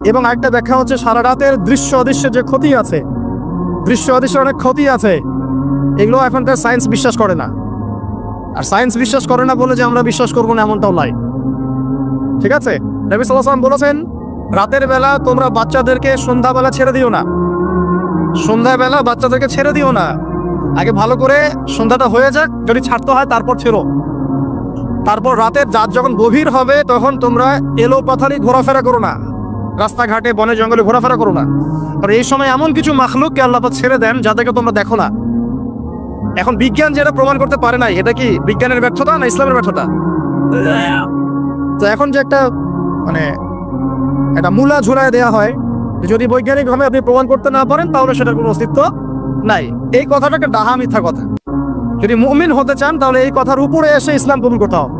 এবং আরেকটা ব্যাখ্যা হচ্ছে সারা রাতের দৃশ্য অদৃশ্যের যে ক্ষতি আছে, দৃশ্য অদৃশ্যের অনেক ক্ষতি আছে, এগুলো এখনকার সায়েন্স বিশ্বাস করে না। আর সায়েন্স বিশ্বাস করে না বলে যে আমরা বিশ্বাস করবো না এমনটাও নয়, ঠিক আছে? নবী সাল্লাল্লাহু আলাইহি ওয়াসাল্লাম বলেছেন, রাতের বেলা তোমরা বাচ্চাদেরকে সন্ধ্যাবেলা ছেড়ে দিও না, সন্ধ্যাবেলা বাচ্চাদেরকে ছেড়ে দিও না, আগে ভালো করে সন্ধ্যাটা হয়ে যাক, যদি ছাড়তে হয় তারপর ছেড়ো। তারপর রাতের রাত যখন গভীর হবে তখন তোমরা এলো পাথারি ঘোরাফেরা করো না, রাস্তাঘাটে বনে জঙ্গলে ঘোরাফেরা করো না। আর এই সময় এমন কিছু মাখলুককে আল্লাহ পাক ছেড়ে দেন যাদেরকে তোমরা দেখো না। এখন বিজ্ঞান যেটা প্রমাণ করতে পারে নাই, এটা কি বিজ্ঞানের ব্যর্থতা না ইসলামের ব্যর্থতা? তো এখন যে একটা মানে একটা মূলা ঝুলায় দেওয়া হয়, যদি বৈজ্ঞানিকভাবে আপনি প্রমাণ করতে না পারেন তাহলে সেটার কোনো অস্তিত্ব নাই, এই কথাটাকে ডাহা মিথ্যা কথা। যদি মুমিন হতে চান তাহলে এই কথার উপরে এসে ইসলাম কবুল করতে হবে।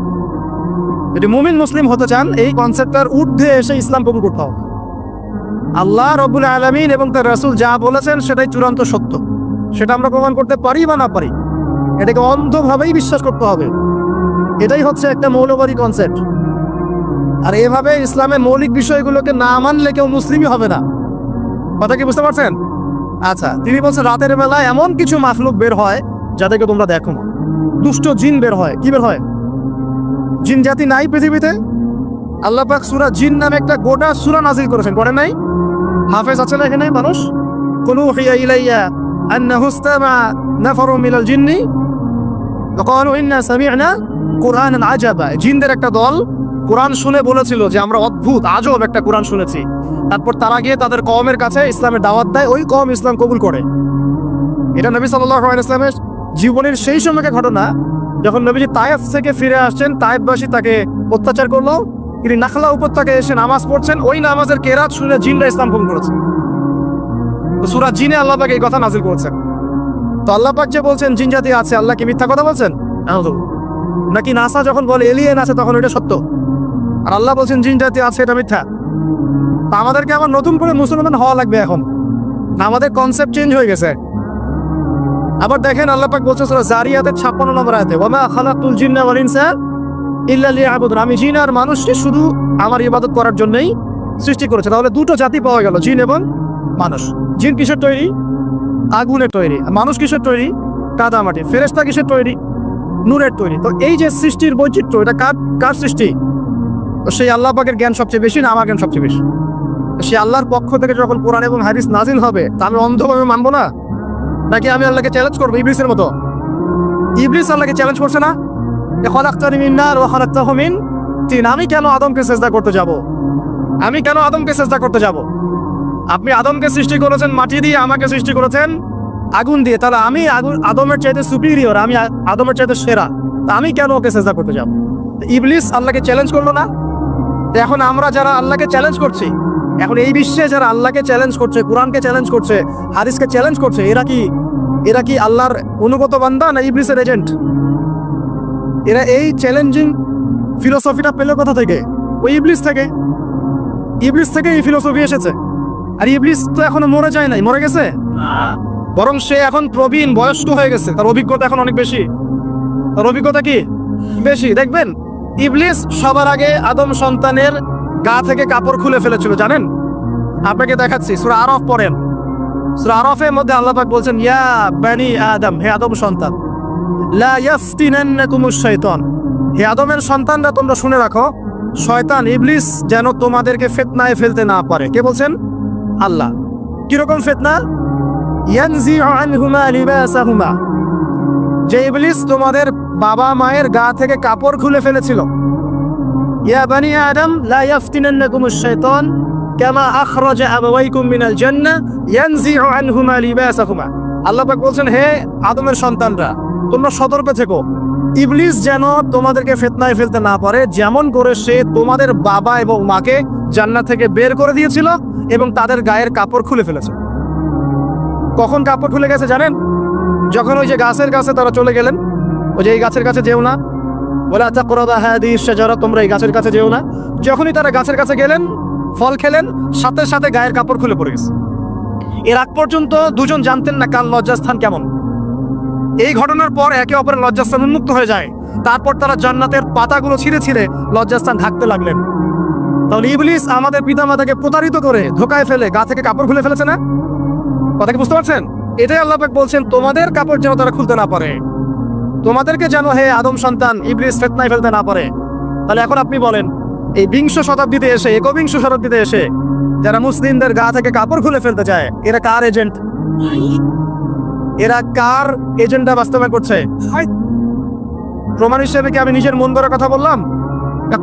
যদি মুমিন মুসলিম হতে চান এই কনসেপ্টটার ঊর্ধ্বে এসে ইসলাম কবুল করতে হবে। আল্লাহ রাব্বুল আলামিন এবং তার রাসূল যা বলেছেন সেটাই চূড়ান্ত সত্য, সেটা আমরা প্রমাণ করতে পারি বা না পারি, এটাকে অন্ধভাবেই বিশ্বাস করতে হবে। এটাই হচ্ছে একটা মৌলবাদী কনসেপ্ট। আর এভাবে ইসলামের মৌলিক বিষয়গুলোকে না মানলে কেউ মুসলিমই হবে না। কথা কি বুঝতে পারছেন? আচ্ছা, তিনি বলছেন রাতের বেলায় এমন কিছু মাখলুক বের হয় যাদেরকে তোমরা দেখো না। দুষ্ট জিন বের হয়। কি বের হয়? জিন জাতি নাই পৃথিবীতে? আল্লাহ পাক সূরা জিন নামে একটা গোটা সূরা নাযিল করেছেন, করেন নাই? হাফেজ আছে না এখানে মানুষ? কুলু হিয়া ইলাইয়া আন্নাহু ইসতামা নাফারু মিনাল জিন্নি ফাকালু ইন্না সামি'না কুরআনান আজাবা। জিনদের একটা দল কোরআন শুনে বলেছিল যে আমরা অদ্ভুত আজব একটা কোরআন শুনেছি। তারপর তারা গিয়ে তাদের কওমের কাছে ইসলামের দাওয়াত দেয়, ওই কওম ইসলাম কবুল করে। এটা নবী সাল্লাল্লাহু আলাইহি ওয়াসাল্লামের জীবনের সেই সময়কার ঘটনা, যখন নবীজি তায়েফ থেকে ফিরে আসছেন, তায়েফবাসী তাকে অত্যাচার করলো, তিনি নাখলা উপত্যকায় এসে নামাজ পড়ছেন, ওই নামাজের কেরাত শুনে জিনরা ইসলাম কবুল করেছে। সূরা জিনে আল্লাহ পাক এই কথা নাযিল করেছেন। তো আল্লাহ পাক যে বলছেন জিন জাতি আছে, আল্লাহ কি মিথ্যা কথা বলছেন? নাকি নাসা যখন বলে এলিয়েন আছে তখন এটা সত্য, আর আল্লাহ বলছেন জিন জাতি আছে এটা মিথ্যা? তা আমাদেরকে আবার নতুন করে মুসলমান হওয়া লাগবে এখন, আমাদের কনসেপ্ট চেঞ্জ হয়ে গেছে। আবার দেখেন আল্লাহ পাক বলছেন সূরা জারিয়াতের 56 নম্বর আয়াতে, ওয়ামা খালাকতুল জিন্না ওয়াল ইনসা ইল্লা লিয়াবুদুন, আমি জিন আর মানুষকে শুধু আমার ইবাদত করার জন্যই সৃষ্টি করেছে। তাহলে দুটো জাতি পাওয়া গেল, জিন এবং মানুষ। জিন কিসের তৈরি? আগুনের তৈরি। মানুষ কিসের তৈরি? কাদা মাটি। ফেরেশতা কিসের তৈরি? নূরের তৈরি। তো এই যে সৃষ্টির বৈচিত্র্য, এটা কার সৃষ্টি? তো সেই আল্লাহ পাকের জ্ঞান সবচেয়ে বেশি না আমার জ্ঞান সবচেয়ে বেশি? সে আল্লাহর পক্ষ থেকে যখন কোরআন এবং হাদিস নাজিল হবে তা আমি অন্ধভাবে মানবো না, নাকি আমি আল্লাহকে চ্যালেঞ্জ করবো ইবলিসের মতো? ইবলিস আল্লাহকে চ্যালেঞ্জ করছে না, খালাকতানি মিন নার ওয়া খালাকতাহু মিন তিন, আমি কেন আদমকে সিজদা করতে যাব? আমি কেন আদমকে সিজদা করতে যাব? আপনি আদমকে সৃষ্টি করেছেন মাটি দিয়ে, আমাকে সৃষ্টি করেছেন আগুন দিয়ে, তাহলে আমি আদমের চাইতে সুপিরিয়র, আমি আদমের চাইতে সেরা, তা আমি কেন ওকে সিজদা করতে যাব? ইবলিস আল্লাহকে চ্যালেঞ্জ করলো না? এখন আমরা যারা আল্লাহকে চ্যালেঞ্জ করছি, এখন এই বিশ্বে যারা আল্লাহকে চ্যালেঞ্জ করছে, কোরআনকে চ্যালেঞ্জ করছে, হাদিসকে চ্যালেঞ্জ করছে, এরা কি আল্লাহর অনুগত বান্দা না ইবলিসের এজেন্ট? এরা এই চ্যালেঞ্জিং ফিলোসফিটা পেল কোথা থেকে? ওই ইবলিস থেকে। ইবলিস থেকে এই ফিলোসফি এসেছে। আর ইবলিস তো এখনো মরে যায় নাই, মরে গেছে, বরং সে এখন প্রবীণ, বয়স্ক হয়ে গেছে, তার অভিজ্ঞতা এখন অনেক বেশি। তার অভিজ্ঞতা কি বেশি? দেখবেন ইবলিস সবার আগে আদম সন্তানের গা থেকে কাপড় খুলে ফেলেছিল, জানেন? আপনাকে দেখাচ্ছি, সূরা আরাফ পড়েন। সূরা আরাফের মধ্যে আল্লাহ পাক বলছেন, ইয়া বানি আদম, হে আদম সন্তান, লা ইয়াফতিনান্নাকুমুশ শাইতান, হে আদমের সন্তানরা তোমরা শুনে রাখো, শয়তান ইবলিস যেন তোমাদেরকে ফিতনায় ফেলতে না পারে। কে বলছেন? আল্লাহ। কিরকম ফিতনা? ইয়ানজিউ আনহুমা লিবাসাহুমা, যে ইবলিস তোমাদের বাবা মায়ের গা থেকে কাপড় খুলে ফেলেছিল। ইয়া বানি আদম লা ইয়াফতিনান্নাকুমুশ শাইতান কামা আখরাজা আবাওয়াইকুম মিনাল জান্নাহ ইয়ানজিউ আনহুমা লিবাসাহুমা। আল্লাহ পাক বলছেন, হে আদমের সন্তানরা তোমরা সতর্ক থেকো, ইবলিস যেন তোমাদেরকে ফিতনায় ফেলতে না পারে, যেমন করে সে তোমাদের বাবা এবং মাকে জান্নাত থেকে বের করে দিয়েছিল এবং তাদের গায়ের কাপড় খুলে ফেলেছে। কখন কাপড় খুলে গেছে জানেন? যখন ওই যে গাছের কাছে তারা চলে গেলেন, ওই যে এই গাছের কাছে যেও না, ওয়ালা তাকরাবা হাদিহিশ শাজারা, তোমরা এই গাছের কাছে যেও না। যখনই তারা গাছের কাছে গেলেন, ফল খেলেন, সাথে সাথে গায়ের কাপড় খুলে পড়ে গেছে। এর আগ পর্যন্ত দুজন জানতেন না কার লজ্জাস্থান কেমন। এই ঘটনার পর একে অপরের লজ্জাস্থান উন্মুক্ত হয়ে যায়। তারপর তারা জান্নাতের পাতাগুলো ছিঁড়ে ছিঁড়ে লজ্জাস্থান ঢাকতে লাগলেন। তাহলে ইবলিস আমাদের পিতামাতাকে প্রতারিত করে ধোকায় ফেলে গা থেকে কাপড় খুলে ফেলেছে না? কথা কি বুঝতে পারছেন? এটাই আল্লাহ পাক বলছেন তোমাদের কাপড় যেন তারা খুলতে না পারে, তোমাদেরকে যেন হে আদম সন্তান ইবলিস ফিতনায় ফেলতে না পারে। তাহলে এখন আপনি বলেন, এই বিংশ শতাব্দীতে এসে, একবিংশ শতাব্দীতে এসে যারা মুসলিমদের গা থেকে কাপড় খুলে ফেলতে চায়, এরা কার এজেন্ট? এরা কার এজেন্ডা বাস্তবায়ন করছে? প্রমাণ হিসেবে কি আমি নিজের মন গড়া কথা বললাম,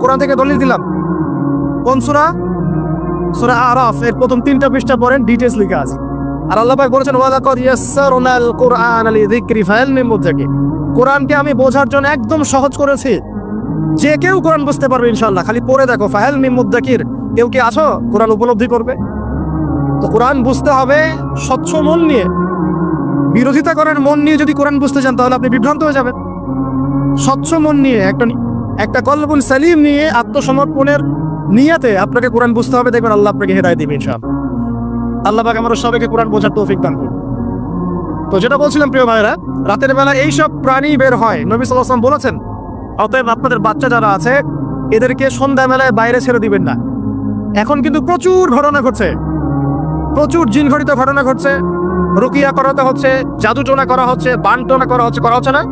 কোরআন থেকে দলিল দিলাম? কোন সূরা? সূরা আরাফ এর প্রথম 3টা পৃষ্ঠা পড়েন, ডিটেইলস লেখা আছে। আর আল্লাহ পাক বলেছেন ওয়ালাকাদ ইয়াসসারনাল কুরআনা লিযিকরি ফাহাল মিন মুদ্দাকির। কোরআনকে আমি বোঝার জন্য একদম সহজ করেছি, যে কেউ কোরআন বুঝতে পারবে ইনশাআল্লাহ। খালি পড়ে দেখো, ফাহাল মিন মুদ্দাকির, কেউ কি আছো কোরআন উপলব্ধি করবে? তো কোরআন বুঝতে হবে স্বচ্ছ মন নিয়ে। বিরোধিতা করার মন নিয়ে যদি কোরআন বুঝতে চান তাহলে আপনি বিভ্রান্ত হয়ে যাবেন। স্বচ্ছ মন নিয়ে, একটা কলবুল সালিম নিয়ে, আত্মসমর্পণের নিয়তে আপনাকে কোরআন বুঝতে হবে। দেখবেন আল্লাহ আপনাকে হেদায়েত দিবেন ইনশাআল্লাহ। আল্লাহ পাক আমাদের সবাইকে কোরআন বোঝার তৌফিক দান করুন। তো যেটা বলছিলাম প্রিয় ভাইরা, রাতের বেলা এইসব প্রাণী বের হয়, নবী সাল্লাল্লাহু আলাইহি ওয়াসাল্লাম বলেছেন অতএব আপনাদের বাচ্চা যারা আছে এদেরকে সন্ধ্যাবেলায় বাইরে ছেড়ে দিবেন না। এখন কিন্তু প্রচুর ঘটনা ঘটছে, প্রচুর জিনঘটিত ঘটনা ঘটছে, রুকিয়া করাতে হচ্ছে, জাদু টোনা করা হচ্ছে, বান টোনা করা হচ্ছে না?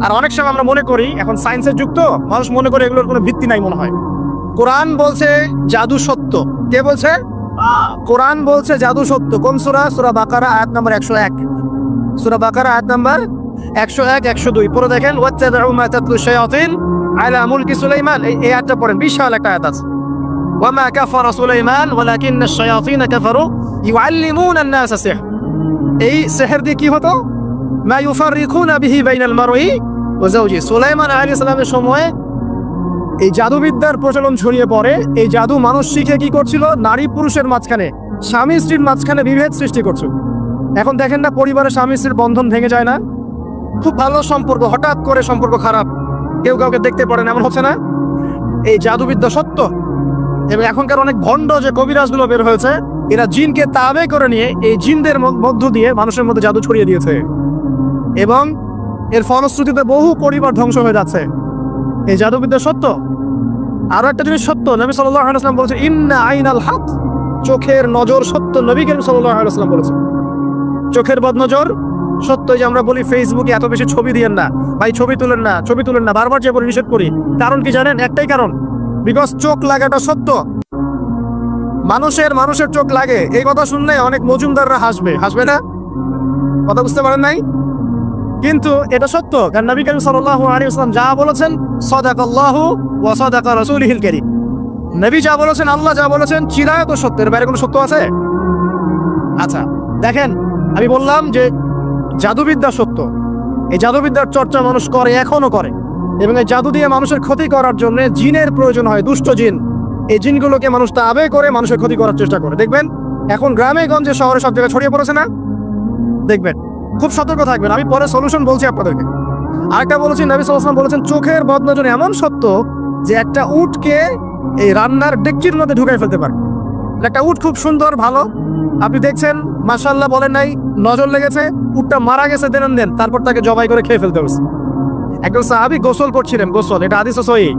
আর অনেক সময় আমরা মনে করি, এখন সায়েন্সের যুগ তো, মানুষ মনে করে এগুলোর কোনো ভিত্তি নাই মনে হয়। কোরআন বলছে জাদু সত্য। কে বলছে? কোরআন বলছে জাদু সত্য। কোন সূরা? সূরা বাকারা আয়াত নাম্বার 101। সূরা বাকারা আয়াত নাম্বার 101, 102 পড়ে দেখেন। ওয়াত্তাবিউ মা তাতলু শায়াতিন আলা মুলকি সুলাইমান, এই আয়াতটা পড়েন, বিশাল একটা আয়াত আছে। ওয়ামা কাফারা সুলাইমান ওয়ালাকিন্নাশ শায়াতিন কাফারু ইউআল্লিমুনা আন-নাসা সিহর। এই সিহর দিয়ে কি হতো? মা ইউফাররিকুনা বিহি বাইনাল মারই ওয়া যাওজি। সুলাইমান আলাইহিস সালামের সময় এই জাদুবিদ্যার প্রচলন ছড়িয়ে পড়ে। এই জাদু মানুষ শিখে কি করছিল? নারী পুরুষের মাঝখানে, স্বামী স্ত্রীর মাঝখানে বিভেদ সৃষ্টি করছিল। এখন দেখেন না, পরিবারে স্বামী স্ত্রীর বন্ধন ভেঙে যায় না? খুব ভালো সম্পর্ক, হঠাৎ করে সম্পর্ক খারাপ, কেউ কাউকে দেখতে পারে না, এমন হচ্ছে না? এই জাদুবিদ্যা সত্য। এবং এখনকার অনেক ভণ্ড যে কবিরাজগুলো বের হয়েছে, এরা জিনকে তাবে করে নিয়ে এই জিনদের মধ্য দিয়ে মানুষের মধ্যে জাদু ছড়িয়ে দিয়েছে, এবং এর ফলশ্রুতিতে বহু পরিবার ধ্বংস হয়ে যাচ্ছে। এই জাদুবিদ্যা সত্য। আরো একটা জিনিস সত্য, নবী সাল্লাল্লাহু আলাইহি ওয়াসাল্লাম বলেছেন ইন্না আইনাল হক, চোখের নজর সত্য। নবী করিম সাল্লাল্লাহু আলাইহি ওয়াসাল্লাম বলেছেন চোখের বদনজর সত্য। যে আমরা বলি ফেসবুকে এত বেশি ছবি দিয়েন না ভাই, ছবি তুলেন না, বারবার যে বলি নিষেধ করি, কারণ কি জানেন? একটাই কারণ, বিকজ চোখ লাগাটা সত্য। মানুষের চোখ লাগে, এই কথা শুনলে অনেক মজুমদাররা হাসবে না? কথা বুঝতে পারেন নাই? কিন্তু এটা সত্য, কারণ নবী করিম সাল্লাল্লাহু আলাইহি ওয়াসাল্লাম যা বলেছেন সাদাকাল্লাহু ওয়া সাদাকা রাসূলুহুল কারীম। নবী যা বলেছেন, আল্লাহ যা বলেছেন, চিরায়ত সত্য, এর বাইরে কোনো সত্য আছে? আচ্ছা দেখেন, আমি বললাম যে জাদুবিদ্যা সত্য। এই জাদুবিদ্যার চর্চা মানুষ করে, এখনো করে, এবং এই জাদু দিয়ে মানুষের ক্ষতি করার জন্য জিনের প্রয়োজন হয়, দুষ্ট জিন। এই জিনগুলোকে মানুষ তাবে করে মানুষের ক্ষতি করার চেষ্টা করে। দেখবেন এখন গ্রামে গঞ্জে শহরে সব জায়গায় ছড়িয়ে পড়েছে না? দেখবেন, খুব সতর্ক থাকবেন। আমি পরে সলিউশন বলছি আপনাদেরকে। আরেকটা বলেছি, নবী সাল্লাল্লাহু আলাইহি ওয়াসাল্লাম বলেছেন চোখের বদনজর এমন সত্য যে একটা উটকে এই রান্নার ডেকচির মধ্যে ঢুকাই ফেলতে পারে। একটা উট খুব সুন্দর, ভালো, আপনি দেখছেন মাশাআল্লাহ বলেন নাই, নজর লেগেছে, উটটা মারা গেছে দেন, তারপর তাকে জবাই করে খেয়ে ফেলতে হয়েছে। একজন সাহাবী গোসল করছিলেন, গোসল, এটা হাদিস সহিহ,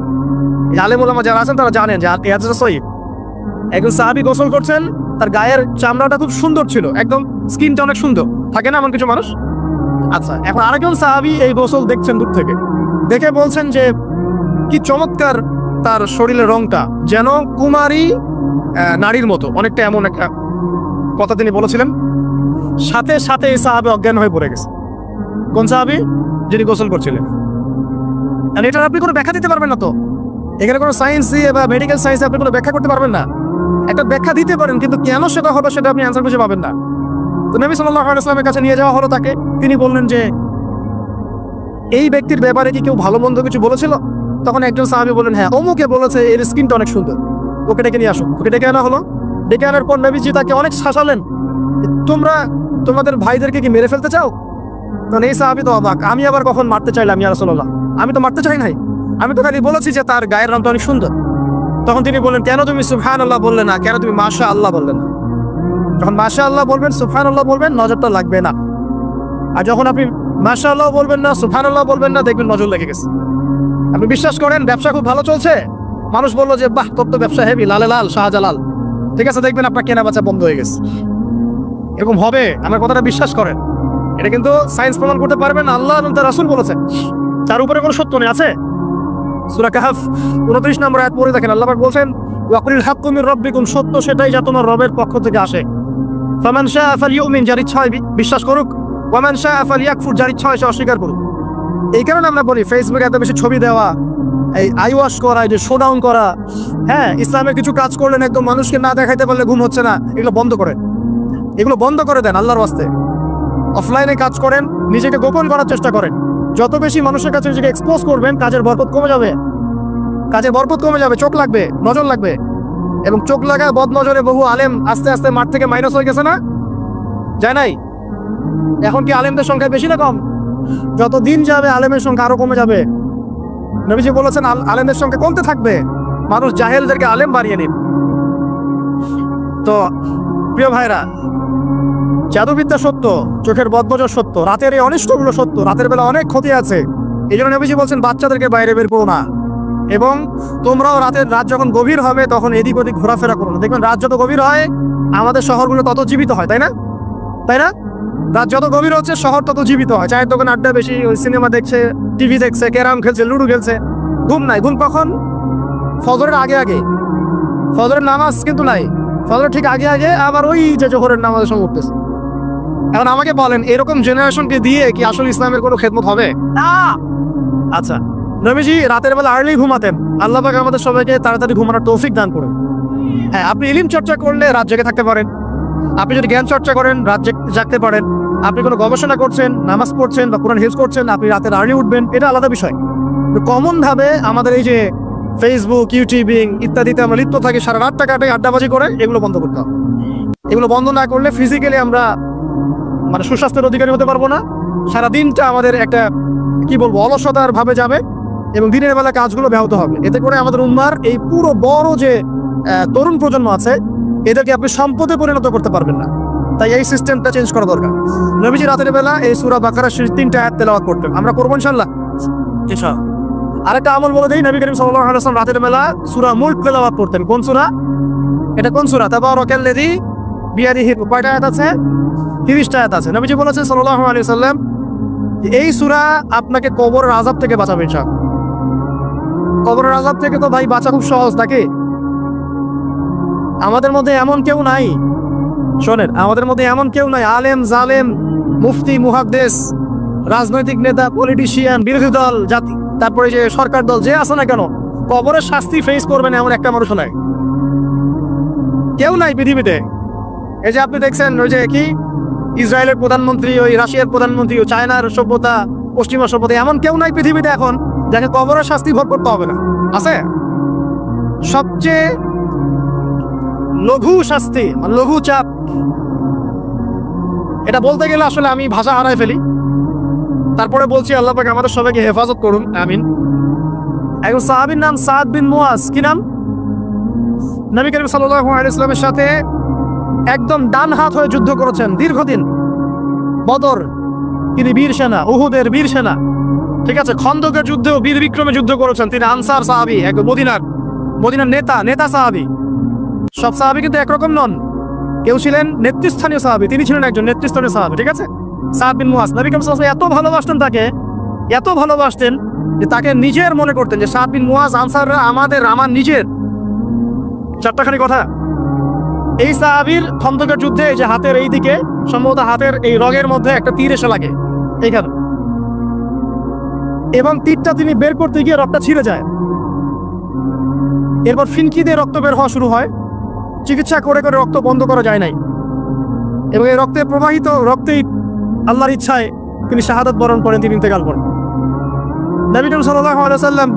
আলেম ওলামা যারা আছেন তারা জানেন যে এই হাদিস সহিহ। একজন সাহাবী গোসল করছেন, তার গায়ের চামড়াটা খুব সুন্দর ছিল, একদম স্কিনটা অনেক সুন্দর থাকে না এমন কিছু মানুষ? আচ্ছা, এখন আরেকজন সাহাবী এই গোসল দেখছেন দূর থেকে, দেখে বলছেন যে কি চমৎকার তার শরীরের রংটা, যেন কুমারী নারীর মতো, অনেকটা এমন একটা কথা তিনি বলেছিলেন। সাথে সাথে এই সাহাবী অজ্ঞান হয়ে পড়ে গেছে। কোন সাহাবী? যিনি গোসল করছিলেন। আর এটা আপনি কোনো ব্যাখ্যা দিতে পারবেন না। তো এখানে কোনো সায়েন্স দিয়ে বা মেডিকেল সায়েন্স আপনি কোনো ব্যাখ্যা করতে পারবেন না। একটা ব্যাখ্যা দিতে পারেন, কিন্তু কেন সেটা হবে সেটা আপনি অ্যান্সার খুঁজে পাবেন না। তো নবী সাল্লাল্লাহু আলাইহি ওয়াসাল্লামের কাছে নিয়ে যাওয়া হলো তাকে। তিনি বললেন যে এই ব্যক্তির ব্যাপারে কি কেউ ভালো মন্দ কিছু বলেছিল? তখন একজন সাহাবী বললেন হ্যাঁ, অমুকে বলেছে এর স্কিনটা অনেক সুন্দর, ওকে ডেকে নিয়ে আসো। ওকে ডেকে আনা হলো। ডেকে আনার পর নবীজি তাকে অনেক শাসালেন, তোমরা তোমাদের ভাইদেরকে কি মেরে ফেলতে চাও? তখন এই সাহাবী তো অবাক, আমি আবার কখন মারতে চাইলাম ইয়া রাসূলুল্লাহ? আমি তো মারতে চাই নাই, আমি তো খালি বলেছি যে তার গায়ের রংটা অনেক সুন্দর। তখন তিনি বললেন কেন তুমি সুবহানাল্লাহ বললে না, কেন তুমি মাশাআল্লাহ বললে না? যখন মাশাআল্লাহ বলবেন, সুবহানাল্লাহ বলবেন, নজরটা লাগবে না। আর যখন আপনি মাশাআল্লাহ বলবেন না, সুবহানাল্লাহ বলবেন না, দেখবেন নজর লেগে গেছে। আপনি বিশ্বাস করেন ব্যবসা খুব ভালো চলছে, মানুষ বললো যে বাহ, তোর তো ব্যবসা হেভি, লালে লাল শাহজালাল, ঠিক আছে, দেখবেন আপনার কেনা বেচা বন্ধ হয়ে গেছে। এরকম হবে, আমার কথাটা বিশ্বাস করেন। এটা কিন্তু সায়েন্স প্রমাণ করতে পারবে না, আল্লাহ এবং তার রাসূল বলেছেন, তার উপরে কোনো সত্য নেই। আছে সূরা কাহফ 29 নম্বর আয়াত পড়ে দেখেন, আল্লাহ পাক বলছেন ওয়াকুলিল হাক্কু মির রাব্বিকুম, সত্য সেটাই যা তোমার রবের পক্ষ থেকে আসে। ফামান শাআ ফালইউমিন, যার ইচ্ছা হয় বিশ্বাস করুক, ওয়ামান শাআ ফালইয়াকফুর, যার ইচ্ছা হয় সে অস্বীকার করুক। এই কারণে আমরা বলি ফেসবুকে এত বেশি ছবি দেওয়া, এই আইওয়াশ করা, এই যে শোডাউন করা, হ্যাঁ, ইসলামের কিছু কাজ করলেন একদম মানুষকে না দেখাইতে পারলে ঘুম হচ্ছে না, এগুলো বন্ধ করেন, এগুলো বন্ধ করে দেন আল্লাহর ওয়াস্তে। অফলাইনে কাজ করেন, নিজেকে গোপন করার চেষ্টা করেন। যত বেশি মানুষের কাছে নিজেকে এক্সপোজ করবেন, কাজের বরকত কমে যাবে, কাজের বরকত কমে যাবে, চোখ লাগবে, নজর লাগবে। এবং চোখ লাগায় বদ নজরে বহু আলেম আস্তে আস্তে মাঠ থেকে মাইনাস হয়ে গেছে না, যায় নাই? এখন কি আলেমদের সংখ্যা বেশি না কম? যত দিন যাবে আলেমের সংখ্যা আরো কমে যাবে। নবীজি বলেছেন আলেমদের সংখ্যা কমতে থাকবে, মানুষ জাহেলদেরকে আলেম বানিয়ে নিন। তো প্রিয় ভাইরা, জাদুবিদ্যা সত্য, চোখের বদনজর সত্য, রাতের এই অনিষ্টগুলো সত্য, রাতের বেলা অনেক ক্ষতি আছে। এই জন্য নবীজি বলছেন বাচ্চাদেরকে বাইরে বের করো না, এবং তোমরাও রাত যখন গভীর হবে তখন এদিক ওদিক ঘোরাফেরা করো না। দেখবেন রাত যত গভীর হয় আমাদের শহরগুলো তত জীবিত হয়, তাই না? তাই না? রাত যত গভীর হচ্ছে শহর তত জীবিত হয়। চায়ের দোকান আড্ডা বেশি, ওই সিনেমা দেখছে, টিভি দেখছে, ক্যারাম খেলছে, লুডো খেলছে, ঘুম নাই। ঘুম কখন? ফজরের আগে আগে। ফজরের নামাজ কিন্তু নাই, ফজরের ঠিক আগে আগে আবার ওই যে জোহরের নামাজের সঙ্গে উঠতেছে। এখন আমাকে বলেন, এরকম জেনারেশনকে দিয়ে কি আসলে ইসলামের কোনো খেদমত হবে? না। আচ্ছা, নবীজি রাতের বেলা আর্লি ঘুমাতেন। আল্লাহ পাক আমাদের সবাইকে তাড়াতাড়ি ঘুমানোর তৌফিক দান করুন। হ্যাঁ, আপনি ইলম চর্চা করলে রাত জেগে থাকতে পারেন, আপনি যদি জ্ঞান চর্চা করেন রাত জাগতে পারেন, আপনি কোনো গবেষণা করছেন, নামাজ পড়ছেন বা কোরআন হিফজ করছেন, আপনি রাতের আর্লি উঠবেন, এটা আলাদা বিষয়। কমন ভাবে আমাদের এই যে ফেসবুক, ইউটিউবিং ইত্যাদিতে আমরা লিপ্ত থাকি, সারা রাতটা কাটে আড্ডাবাজি করে, এগুলো বন্ধ করতে হবে। এগুলো বন্ধ না করলে ফিজিক্যালি আমরা মানে সুস্বাস্থ্যের অধিকারী হতে পারবো না। সারা দিনটা আমাদের একটা কি বলবো অলসতার ভাবে যাবে, এবং দিনের বেলা কাজগুলো ব্যাহত হবে। এতে করে আমাদের উম্মার এই পুরো বড় যে তরুণ প্রজন্ম আছে, এদেরকে আপনি সম্পদে পরিণত করতে পারবেন না। তাই এই সিস্টেমটা চেঞ্জ করা দরকার। নবীজি রাতের বেলা এই সূরা বাকারার শেষ 3টা আয়াত তেলাওয়াত করতেন, আমরা করবো ইনশাআল্লাহ। আরেকটা আমল বলে দেই, নবী করিম সাল্লাল্লাহু আলাইহি ওয়াসাল্লাম রাতের বেলা সূরা মুলক তেলাওয়াত করতেন। কোন সূরা এটা? কোন সূরা? তাবারাকাল্লাযী বিয়াদিহি, কয়টা আয়াত আছে? 30টা আয়াত আছে। নবীজি বলেছেন সাল্লাল্লাহু আলাইহি ওয়াসাল্লাম, এই সূরা আপনাকে কবরের আযাব থেকে বাঁচাবে ইনশাআল্লাহ। কবরের আযাব থেকে তো ভাই বাঁচা খুব সহজ থাকে। আমাদের মধ্যে এমন কেউ নাই, শোনেন, আমাদের মধ্যে এমন কেউ নাই, আলেম জালেম, মুফতি মুহাদ্দিস, রাজনৈতিক নেতা, পলিটিশিয়ান, বিরোধী দল, জাতি, তারপরে যে সরকার দল, যে আছে না কেন, কবরের শাস্তি ফেস করবেন এমন একটা মানুষ নাই, কেউ নাই পৃথিবীতে। এই যে আপনি দেখছেন ওই যে কি ইসরায়েলের প্রধানমন্ত্রী, ওই রাশিয়ার প্রধানমন্ত্রী, ও চায়নার সভ্যতা, পশ্চিমা সভ্যতা, এমন কেউ নাই পৃথিবীতে এখন যাকে কবরের শাস্তি ভোগ করতে হবে না। আছে? সবচেয়ে লঘু শাস্তি, মানে লঘু চাপ, এটা বলতে গেলে আসলে আমি ভাষা হারাই ফেলি। তারপরে বলছি আল্লাহ পাক আমাদের সবাইকে হেফাজত করুন, আমিন। একজন সাহাবীর নাম সাদ বিন মুয়াজ। কি নাম? নবী করিম সাল্লাল্লাহু আলাইহি ওয়াসাল্লামের সাথে একদম ডান হাত হয়ে যুদ্ধ করেছেন দীর্ঘদিন। বদর তিনি বীর সেনা, উহুদের বীর সেনা, ঠিক আছে, খন্দকের যুদ্ধেও বীর বিক্রমে যুদ্ধ করেছেন। তিনি আনসার সাহাবী, একদম মদিনার নেতা সাহাবী। সব সাহাবী কিন্তু একরকম নন, কেউ ছিলেন নেতৃস্থানীয় সাহাবী, তিনি ছিলেন একজন নেতৃস্থানীয় সাহাবী, ঠিক আছে, সাদ বিন মুয়াজ। নবী করিম সাল্লাল্লাহু আলাইহি ওয়াসাল্লাম এত ভালোবাসতেন তাকে, এত ভালোবাসতেন যে তাকে নিজের মনে করতেন, যে সাদ বিন মুয়াজ আনসাররা আমার নিজের। চারটাখানি কথা। এই সাহাবীর খন্দকের যুদ্ধে এই যে হাতের এই দিকে, সম্ভবত হাতের এই রগের মধ্যে একটা তীর এসে লাগে এইখানে, এবং তীরটা তিনি বের করতে গিয়ে রক্তটা ছিঁড়ে যায়। এরপর ফিনকি দিয়ে রক্ত বের হওয়া শুরু হয়। চিকিৎসা করে করে রক্ত বন্ধ করা যায় নাই, এবং এই রক্তে প্রবাহিত রক্তেই আল্লাহর ইচ্ছায় তিনি শাহাদাত বরণ করেন, তিনি ইন্তেকাল করেন। নবী করিম সাল্লাল্লাহু আলাইহি ওয়াসাল্লাম